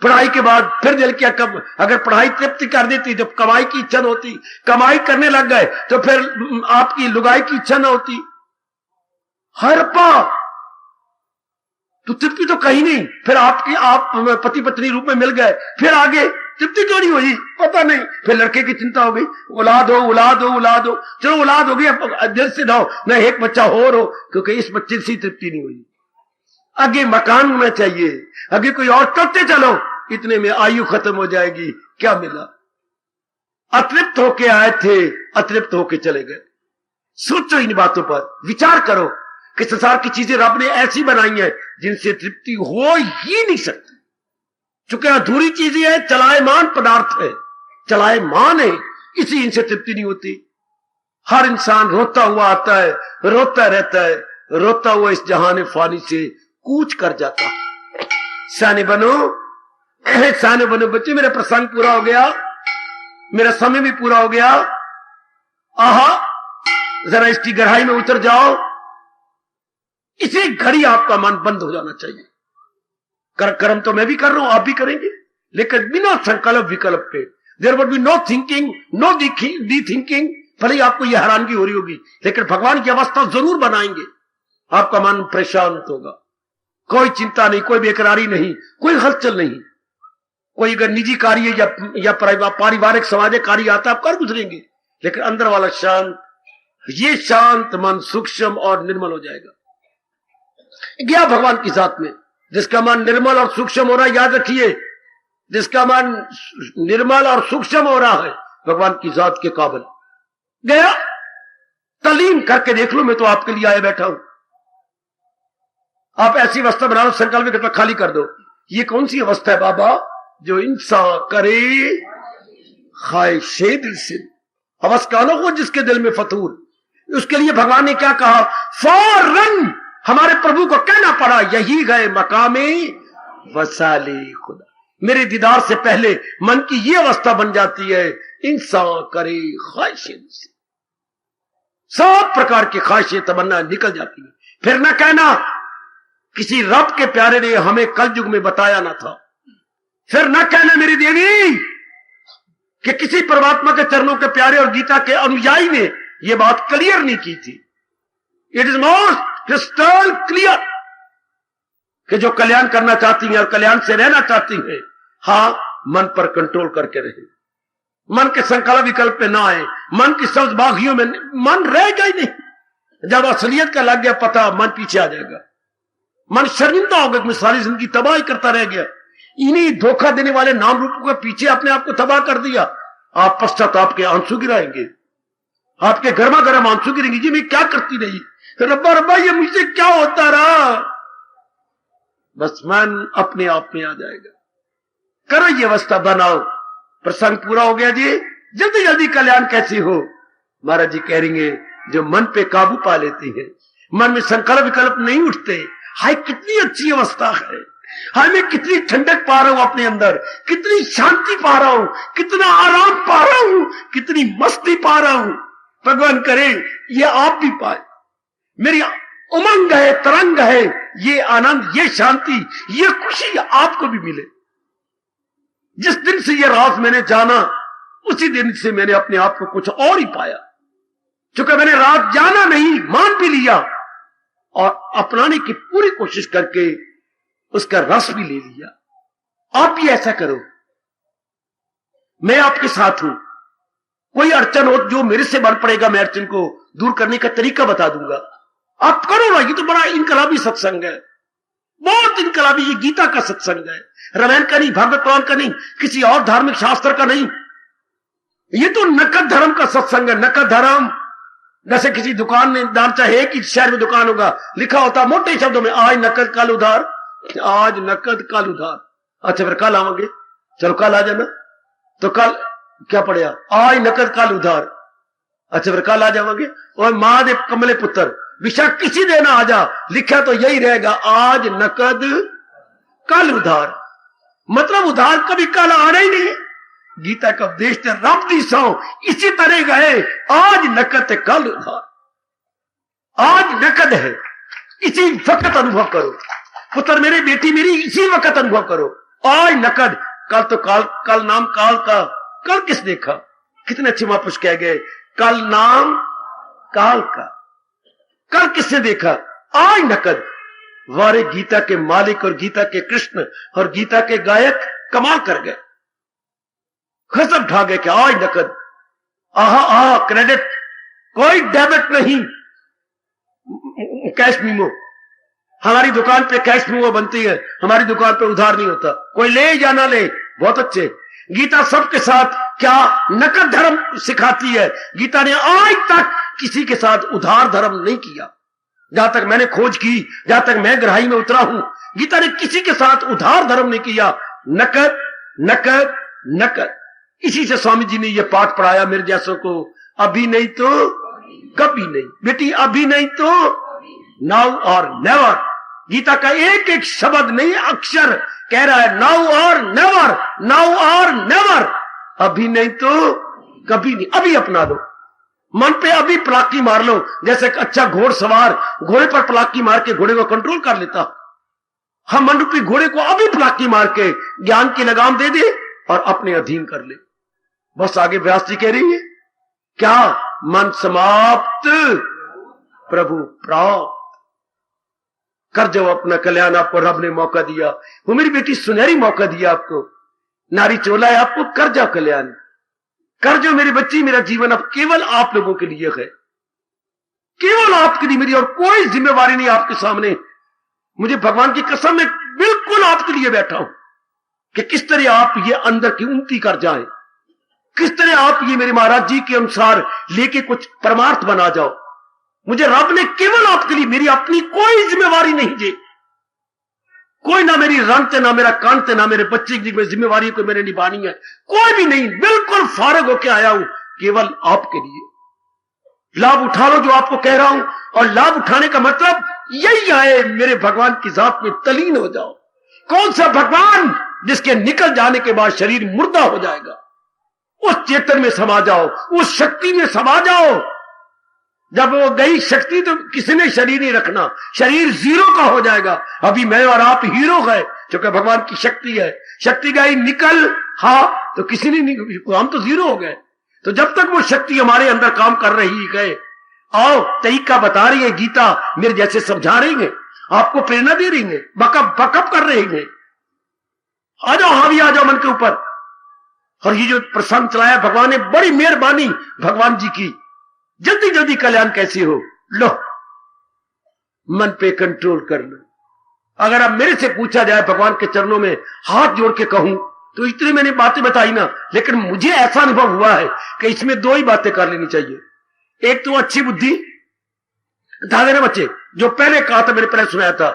पढ़ाई के बाद फिर दिल क्या, कब अगर पढ़ाई तृप्ति कर देती, जब कमाई की इच्छा न होती, कमाई करने लग गए तो फिर आपकी लुगाई की इच्छा न होती। हर पा तो तृप्ति तो कहीं नहीं, फिर आप पति पत्नी रूप में मिल गए, फिर आगे तृप्ति क्यों नहीं हुई पता नहीं, फिर लड़के की चिंता हो गई, औलाद हो औलाद हो औलाद हो, चलो औलाद हो गई, अब दिल से ना न एक बच्चा हो, क्योंकि इस बच्चे से तृप्ति नहीं हुई। आगे मकान होना चाहिए, आगे कोई और करते चलो, इतने में आयु खत्म हो जाएगी। क्या मिला, अतृप्त होके आए थे, अतृप्त होके चले गए। सोचो इन बातों पर, विचार करो कि संसार की चीजें रब ने ऐसी बनाई है जिनसे तृप्ति हो ही नहीं सकती। चूंकि अधूरी चीजें हैं, चलायमान पदार्थ है, चलायमान है, इसी इनसे तृप्ति नहीं होती। हर इंसान रोता हुआ आता है, रोता रहता है, रोता हुआ इस जहान फानी से कूच कर जाता है। साने बनो, साने बनो बच्चे, मेरा प्रसंग पूरा हो गया, मेरा समय भी पूरा हो गया। आहा, जरा इसकी गहराई में उतर जाओ। इसी घड़ी आपका मन बंद हो जाना चाहिए। कर्म तो मैं भी कर रहा हूं, आप भी करेंगे, लेकिन बिना संकल्प विकल्प के। There would be no thinking, no de thinking. भले ही आपको यह हैरानगी हो रही होगी, लेकिन भगवान की अवस्था जरूर बनाएंगे। आपका मन परेशान होगा, कोई चिंता नहीं, कोई बेकरारी नहीं, कोई हलचल नहीं। कोई अगर निजी कार्य या पारिवारिक सामाजिक कार्य आता है, आप कर गुजरेंगे, लेकिन अंदर वाला शांत, ये शांत मन सूक्ष्म और निर्मल हो जाएगा। गया भगवान की जात में। जिसका मन निर्मल और सूक्ष्म हो रहा है, याद रखिए, जिसका मन निर्मल और सूक्ष्म हो रहा है, भगवान की जात के काबिल गया। तलीम करके देख लो, मैं तो आपके लिए आया बैठा हूं। आप ऐसी अवस्था बना लो, संकल्प विकल्प खाली कर दो। ये कौन सी अवस्था है बाबा, जो इंसान करे ख्वाहिशे दिल से, अवस्थानों को जिसके दिल में फतूर। उसके लिए भगवान ने क्या कहा, फौरन हमारे प्रभु को कहना पड़ा, यही गए मकामे वसाले खुदा। मेरे दीदार से पहले मन की ये अवस्था बन जाती है, इंसान करे ख्वाहिशे दिल से, सब प्रकार की ख्वाहिशें तमन्ना निकल जाती है। फिर न कहना किसी रब के प्यारे ने हमें कल युग में बताया ना था। फिर न कहना मेरी देवी कि किसी परमात्मा के चरणों के प्यारे और गीता के अनुयायी ने ये बात क्लियर नहीं की थी। It is most crystal clear कि जो कल्याण करना चाहती हैं और कल्याण से रहना चाहती हैं, हाँ, मन पर कंट्रोल करके रहे, मन के संकल्प विकल्प पे ना आए, मन की शब्द बागियों में मन रहेगा ही नहीं। जब असलियत का लग गया पता, मन पीछे आ जाएगा, मन शर्मिंदा होगा कि मैं सारी जिंदगी तबाही करता रह गया, इन्हीं धोखा देने वाले नाम रूपों के पीछे अपने आप को तबाह कर दिया। आप पश्चाताप के आंसू गिराएंगे, आपके गर्मा गर्म आंसू गिरेंगे, जी मैं क्या करती रही, रब्बा रब्बा ये मुझसे क्या होता रहा। बस मन अपने आप में आ जाएगा। करो ये अवस्था बनाओ। प्रसंग पूरा हो गया जी। जल्दी जल्दी कल्याण कैसे हो? महाराज जी कह रही जो मन पे काबू पा लेती है, मन में संकल्प विकल्प नहीं उठते। हाय कितनी अच्छी अवस्था है, हाय मैं कितनी ठंडक पा रहा हूं अपने अंदर, कितनी शांति पा रहा हूं, कितना आराम पा रहा हूं, कितनी मस्ती पा रहा हूं। भगवान करे ये आप भी पाए। मेरी उमंग है, तरंग है, ये आनंद, ये शांति, ये खुशी आपको भी मिले। जिस दिन से ये राज मैंने जाना, उसी दिन से मैंने अपने आप को कुछ और ही पाया। चूंकि मैंने राज जाना नहीं, मान भी लिया और अपनाने की पूरी कोशिश करके उसका रस भी ले लिया। आप भी ऐसा करो, मैं आपके साथ हूं। कोई अड़चन हो जो मेरे से बढ़ पड़ेगा, मैं अड़चन को दूर करने का तरीका बता दूंगा। आप करो ना। ये तो बड़ा इनकलाबी सत्संग है, बहुत इनकलाबी। ये गीता का सत्संग है, रामायण का नहीं, भागवत पुराण का नहीं, किसी और धार्मिक शास्त्र का नहीं। ये तो नकद धर्म का सत्संग है। नकद धर्म जैसे किसी दुकान में नाम चाहे कि शहर में दुकान होगा, लिखा होता मोटे शब्दों में, आज नकद कल उधार, आज नकद कल उधार। अच्छा फिर कल आवांगे, चलो कल आ जाना। तो कल क्या पड़ेगा? आज नकद कल उधार। अच्छा फिर कल आ जावांगे। और महादेव कमले पुत्र विषा किसी देना आ जा, लिखा तो यही रहेगा, आज नकद कल उधार। मतलब उधार कभी कल आना ही नहीं। गीता का उपदेश थे रब दी सौ इसी तरह गए, आज नकद कल उधार। आज नकद है, इसी वक्त अनुभव करो। पुत्र मेरे, बेटी मेरी, इसी वक्त अनुभव करो। आज नकद, कल तो कल नाम काल का, कल किस देखा? कितने अच्छे महापुरुष कह गए, कल नाम काल का, कल किसने देखा? आज नकद। वारे गीता के मालिक और गीता के कृष्ण और गीता के गायक कमाल कर गए, खसम ढा गए कि आज नकद। आहा आहा क्रेडिट, कोई डेबिट नहीं, कैश मीमो। हमारी दुकान पे कैश मीमो बनती है, हमारी दुकान पे उधार नहीं होता। कोई ले या ना ले, बहुत अच्छे। गीता सबके साथ क्या नकद धर्म सिखाती है। गीता ने आज तक किसी के साथ उधार धर्म नहीं किया। जहां तक मैंने खोज की, जहां तक मैं गहराई में उतरा हूं, गीता ने किसी के साथ उधार धर्म नहीं किया। नकद नकद नकद। इसी से स्वामी जी ने यह पाठ पढ़ाया मेरे जैसों को, अभी नहीं तो कभी नहीं। बेटी अभी नहीं तो नाउ और नेवर। गीता का एक एक शब्द नहीं, अक्षर कह रहा है नाउ और नेवर, नाउ और नेवर। अभी नहीं तो कभी नहीं। अभी अपना लो, मन पे अभी पलाकी मार लो। जैसे एक अच्छा घोड़सवार घोड़े पर पलाकी मार के घोड़े को कंट्रोल कर लेता, हम मन रूपी घोड़े को अभी पलाकी मार के ज्ञान की लगाम दे दे और अपने अधीन कर ले। बस आगे व्यास जी कह रही है क्या? मन समाप्त प्रभु प्राप्त। कर जाओ अपना कल्याण, आपको रब ने मौका दिया। वो मेरी बेटी सुनहरी मौका दिया आपको, नारी चोला है आपको, कर जाओ कल्याण, कर जाओ मेरी बच्ची। मेरा जीवन अब केवल आप लोगों के लिए है, केवल आपके लिए, मेरी और कोई जिम्मेवारी नहीं आपके सामने। मुझे भगवान की कसम में बिल्कुल आपके लिए बैठा हूं कि किस तरह आप ये अंदर की उन्नति कर जाएं, किस तरह आप ये मेरे महाराज जी के अनुसार लेके कुछ परमार्थ बना जाओ। मुझे रब ने केवल आपके लिए, मेरी अपनी कोई जिम्मेवारी नहीं जी। कोई ना मेरी रंग थे, ना मेरा कान थे, ना मेरे बच्चे की जिम्मेवारी को मैंने निभानी है, कोई भी नहीं। बिल्कुल फारग होके आया हूं केवल आपके लिए। लाभ उठा लो जो आपको कह रहा हूं, और लाभ उठाने का मतलब यही आए मेरे भगवान की जात में तलीन हो जाओ। कौन सा भगवान जिसके निकल जाने के बाद शरीर मुर्दा हो जाएगा, उस चेतन में समा जाओ, उस शक्ति में समा जाओ। जब वो गई शक्ति तो किसी ने शरीर नहीं रखना, शरीर जीरो का हो जाएगा। अभी मैं और आप हीरो है, क्योंकि भगवान की शक्ति है। शक्ति गई निकल, हाँ तो किसी ने नहीं, हम तो जीरो हो गए। तो जब तक वो शक्ति हमारे अंदर काम कर रही है, आओ तरीका बता रही है गीता, मेरे जैसे समझा रही है, आपको प्रेरणा दे रही है, बकअप कर रही है, आ जाओ, हावी आ जाओ मन के ऊपर। और ये जो प्रसंग चलाया भगवान ने, बड़ी मेहरबानी भगवान जी की, जल्दी जल्दी कल्याण कैसे हो, लो मन पे कंट्रोल कर लो। अगर अब मेरे से पूछा जाए भगवान के चरणों में हाथ जोड़ के कहूं, तो इतनी मैंने बातें बताई ना, लेकिन मुझे ऐसा अनुभव हुआ है कि इसमें दो ही बातें कर लेनी चाहिए। एक तो अच्छी बुद्धि, ध्यान देना बच्चे, जो पहले कहा था, मैंने पहले सुनाया था,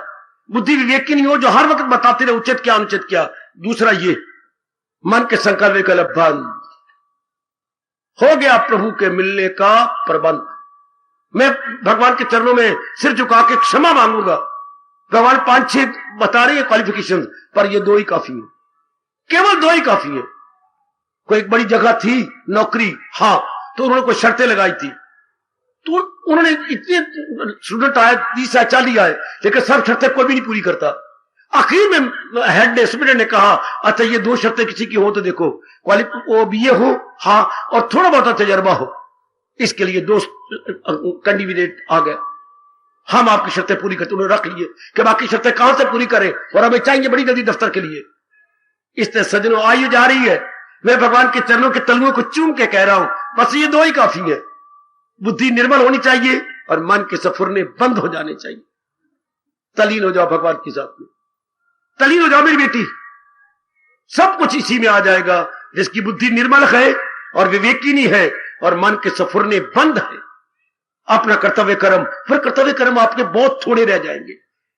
बुद्धि विवेक की नहीं हो, जो हर वक्त बताते रहे उचित क्या अनुचित क्या। दूसरा ये मन के संकल्प विकल्प बंद हो गया, प्रभु के मिलने का प्रबंध। मैं भगवान के चरणों में सिर झुका के क्षमा मांगूंगा। भगवान 5-6 बता रहे हैं क्वालिफिकेशन, पर ये दो ही काफी है, केवल दो ही काफी है। कोई एक बड़ी जगह थी नौकरी, हाँ, तो उन्होंने कोई शर्तें लगाई थी, तो उन्होंने इतने स्टूडेंट आए, 30 आए, 40 आए, लेकिन सब शर्तें कोई भी नहीं पूरी करता। आखिर में हेड ने, सुपरिटेंडेंट ने कहा, अच्छा ये दो शर्तें किसी की हो तो देखो, वो बीए हो, हाँ, और थोड़ा बहुत तजर्बा हो। इसके लिए 2 कैंडिडेट आ गए, हम आपकी शर्तें पूरी करते। उन्होंने रख लिए कि बाकी शर्तें कहां से पूरी करें, और हमें चाहिए बड़ी जल्दी दफ्तर के लिए। इससे सज्जनों आयु जा रही है, मैं भगवान के चरणों के तलुओं को चूम के कह रहा हूं, बस ये दो ही काफी है। बुद्धि निर्मल होनी चाहिए और मन के सफुरने बंद हो जाने चाहिए। तलीन हो जाओ भगवान की जात में, तलीन हो जाओ मेरी बेटी, सब कुछ इसी में आ जाएगा। जिसकी बुद्धि निर्मल है और विवेकिनी है और मन के सफुरने बंद है, अपना कर्तव्य कर्म, फिर कर्तव्य कर्म आपके बहुत थोड़े रह जाएंगे।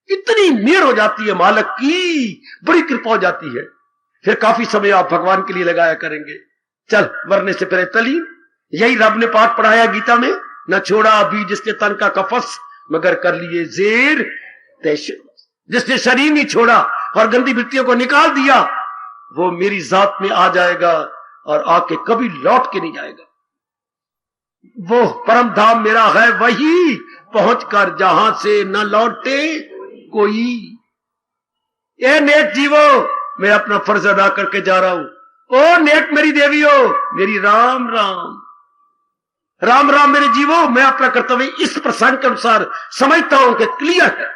इतनी मेहर हो जाती है मालिक की, बड़ी कृपा हो जाती है। फिर काफी समय आप भगवान के लिए लगाया करेंगे। चल मरने से पहले तलीन, यही रब ने पाठ पढ़ाया गीता में, न छोड़ा अभी जिसने तन का कफस, मगर कर लिए जेर तैश। जिसने शरीर नहीं छोड़ा और गंदी वृत्तियों को निकाल दिया, वो मेरी जात में आ जाएगा और आके कभी लौट के नहीं जाएगा। वो परम धाम मेरा है, वही पहुंचकर जहां से न लौटे कोई। ए नेक जीवो, मैं अपना फर्ज अदा करके जा रहा हूं। ओ नेक मेरी देवियो, मेरी राम राम, राम राम मेरे जीवो। मैं अपना कर्तव्य इस प्रसंग के अनुसार समझता हूं कि क्लियर है।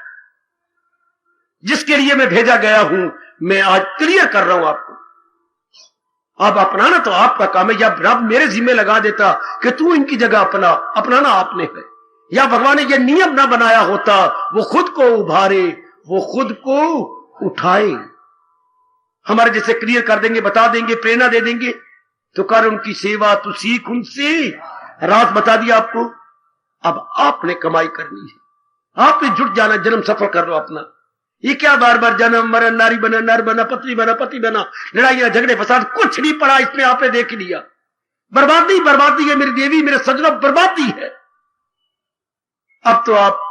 जिसके लिए मैं भेजा गया हूं, मैं आज क्लियर कर रहा हूं आपको। अब अपनाना तो आपका काम है, या रब मेरे जिम्मे लगा देता कि तू इनकी जगह अपना, अपनाना आपने है। या भगवान ने यह नियम ना बनाया होता, वो खुद को उभारे, वो खुद को उठाए। हमारे जैसे क्लियर कर देंगे, बता देंगे, प्रेरणा दे देंगे, तो कर उनकी सेवा, तू सीख उनसे। रात बता दिया आपको, अब आपने कमाई करनी है, आपने जुट जाना, जन्म सफल कर लो अपना। ये क्या बार बार जन्म मरण, नारी बना नर बना, पति बना पति बना, लड़ाइयां झगड़े फसाद, कुछ नहीं पड़ा इसमें, आपने देख लिया। बर्बादी बर्बादी है मेरी देवी, मेरे सज्जनों, बर्बादी है। अब तो आप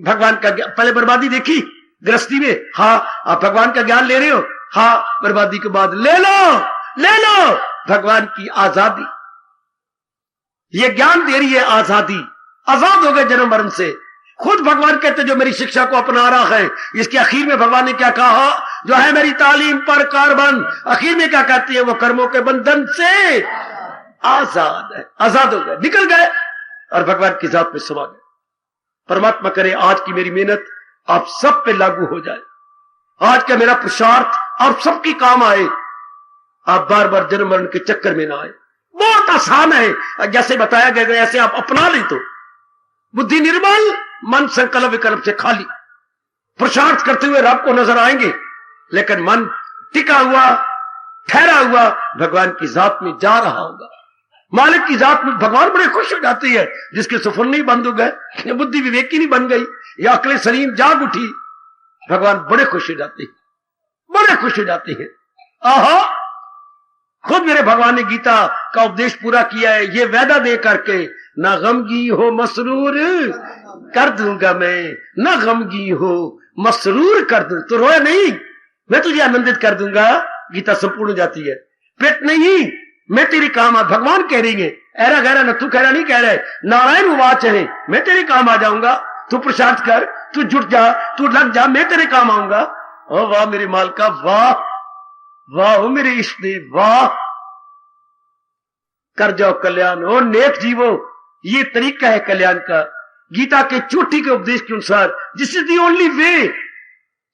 भगवान का, पहले बर्बादी देखी गृहस्थी में, हाँ आप भगवान का ज्ञान ले रहे हो, हाँ बर्बादी के बाद ले लो भगवान की आजादी। ये ज्ञान दे रही है आजादी, आजाद हो गए जन्म मरण से। खुद भगवान कहते जो मेरी शिक्षा को अपना रहा है, इसके आखिर में भगवान ने क्या कहा, जो है मेरी तालीम पर कारबंद, आखिर में क्या कहती है, वो कर्मों के बंधन से आजाद है। आजाद हो गए, निकल गए और भगवान की जात में समा गए। परमात्मा करे आज की मेरी मेहनत आप सब पे लागू हो जाए, आज का मेरा पुरुषार्थ आप सबकी काम आए, आप बार बार जन्म मरण के चक्कर में ना आए। बहुत आसान है, जैसे बताया गया ऐसे आप अपना लें तो बुद्धि निर्मल, मन संकल्प विकल्प से खाली, पुरुषार्थ करते हुए रब को नजर आएंगे, लेकिन मन टिका हुआ, ठहरा हुआ भगवान की जात में जा रहा होगा। मालिक की जात में भगवान बड़े खुश हो जाती है, जिसके सफल नहीं बंद हो गए, बुद्धि विवेकी नहीं बन गई, या अकले शरीर जाग उठी, भगवान बड़े खुश हो जाते हैं, बड़े खुश हो जाते हैं। आहा, खुद मेरे भगवान ने गीता का उपदेश पूरा किया है, ये वादा दे करके, ना गमगी हो मसरूर कर दूंगा मैं, ना गमगी हो मसरूर कर दूं, तो रोए नहीं, मैं तुझे आनंदित कर दूंगा। गीता संपूर्ण हो जाती है। पेट नहीं, मैं तेरी काम आ, भगवान कह रही है, ऐरा गहरा न तू कह रहा नहीं कह रहा है, नारायण वाच है, मैं तेरे काम आ जाऊंगा, तू पुरुषार्थ कर, तू जुट जा, तू लग जा, मैं तेरे काम आऊंगा। ओ वाह मेरे मालका, वाह वाह मेरे इष्ट, वाह। कर जाओ कल्याण। और नेक जीवो, ये तरीका है कल्याण का, गीता के चोटी के उपदेश के अनुसार। This is the only way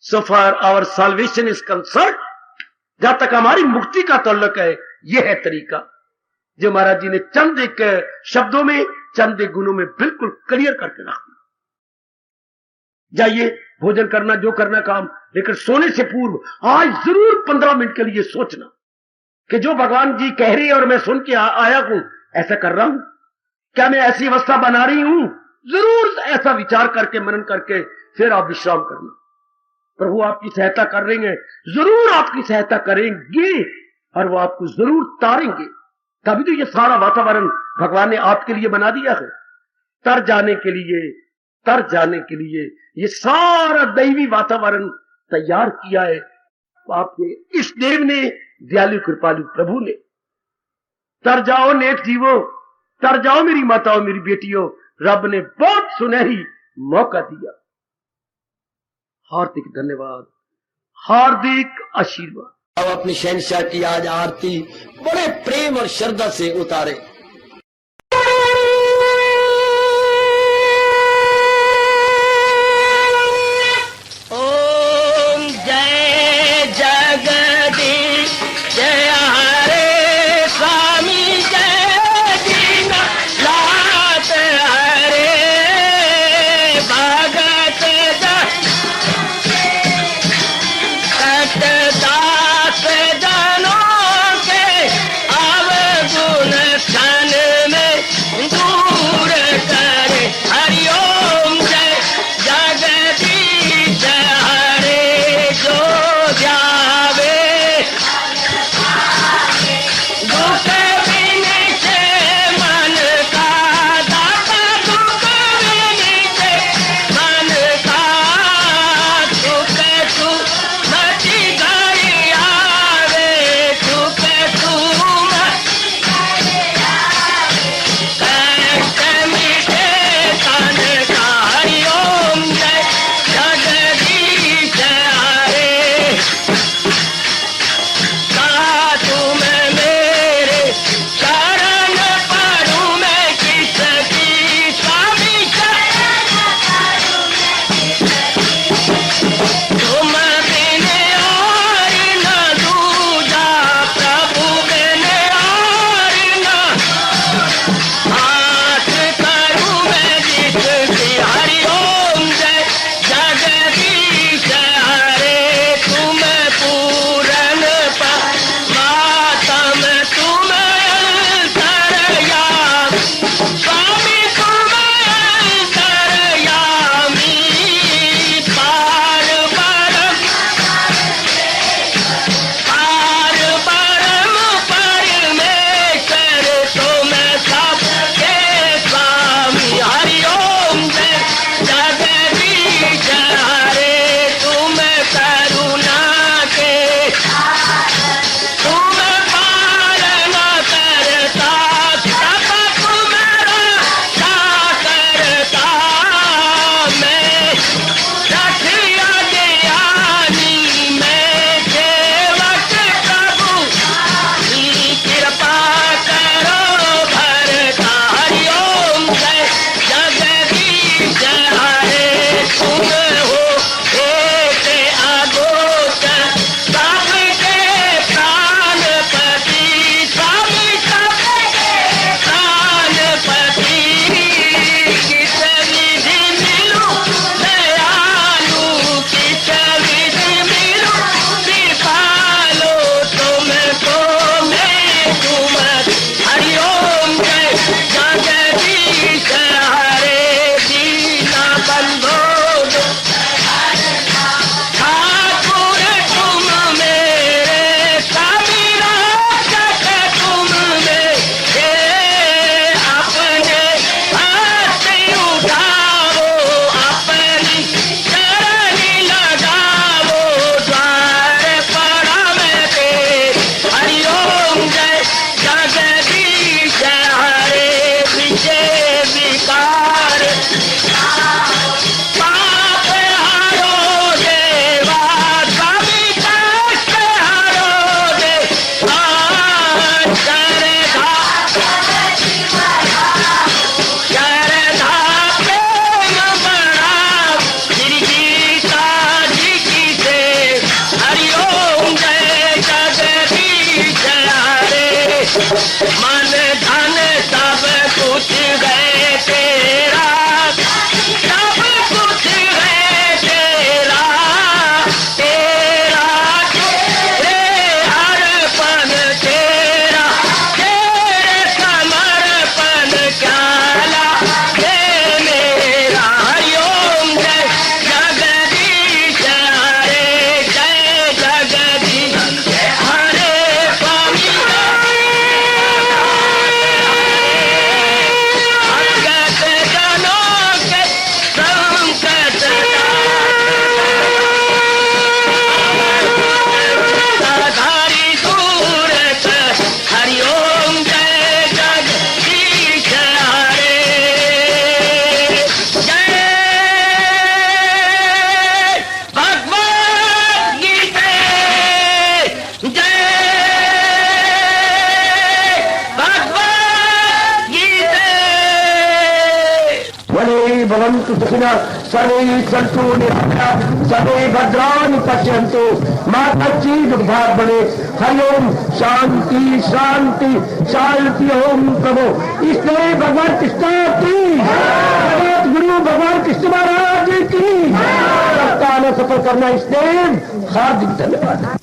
so far our salvation is concern. जहां तक हमारी मुक्ति का ताल्लुक है, यह है तरीका जो महाराज जी ने चंद एक शब्दों में, चंद एक गुणों में बिल्कुल क्लियर करके रख दिया। जाइए भोजन करना, जो करना काम, लेकिन सोने से पूर्व आज जरूर 15 मिनट के लिए सोचना कि जो भगवान जी कह रहे हैं और मैं सुन के आया हूं, ऐसा कर रहा हूं क्या, मैं ऐसी अवस्था बना रही हूं। जरूर ऐसा विचार करके, मनन करके फिर आप विश्राम करना। प्रभु आपकी सहायता कर रहे हैं, जरूर आपकी सहायता करेंगे और वो आपको जरूर तारेंगे। तभी तो ये सारा वातावरण भगवान ने आपके लिए बना दिया है, तर जाने के लिए, तर जाने के लिए ये सारा दैवी वातावरण तैयार किया है आपके इस देव ने, दयालु कृपालु प्रभु ने। तर जाओ नेक जीवो, तर जाओ मेरी माताओं, मेरी बेटियों, रब ने बहुत सुनहरी मौका दिया। हार्दिक धन्यवाद, हार्दिक आशीर्वाद। अब अपनी शहंशाह की आज आरती बड़े प्रेम और श्रद्धा से उतारे। ओम जय जगदीश जय हरे स्वामी, जय दीना लात हरे भगत दास जनों के अवगुण वने भवन्तु सुखिनः सर्वे सन्तु निरामयाः सर्वे भद्राणि पश्यन्तु मा कश्चित् दुर्भाग् भवेत्। हरि ओम शांति शांति शांति। ओम प्रभु इसलिए भगवान कृष्ण की जगत गुरु भगवान कृष्ण महाराज की सप्ताह सफल करना इसलिए हार्दिक धन्यवाद।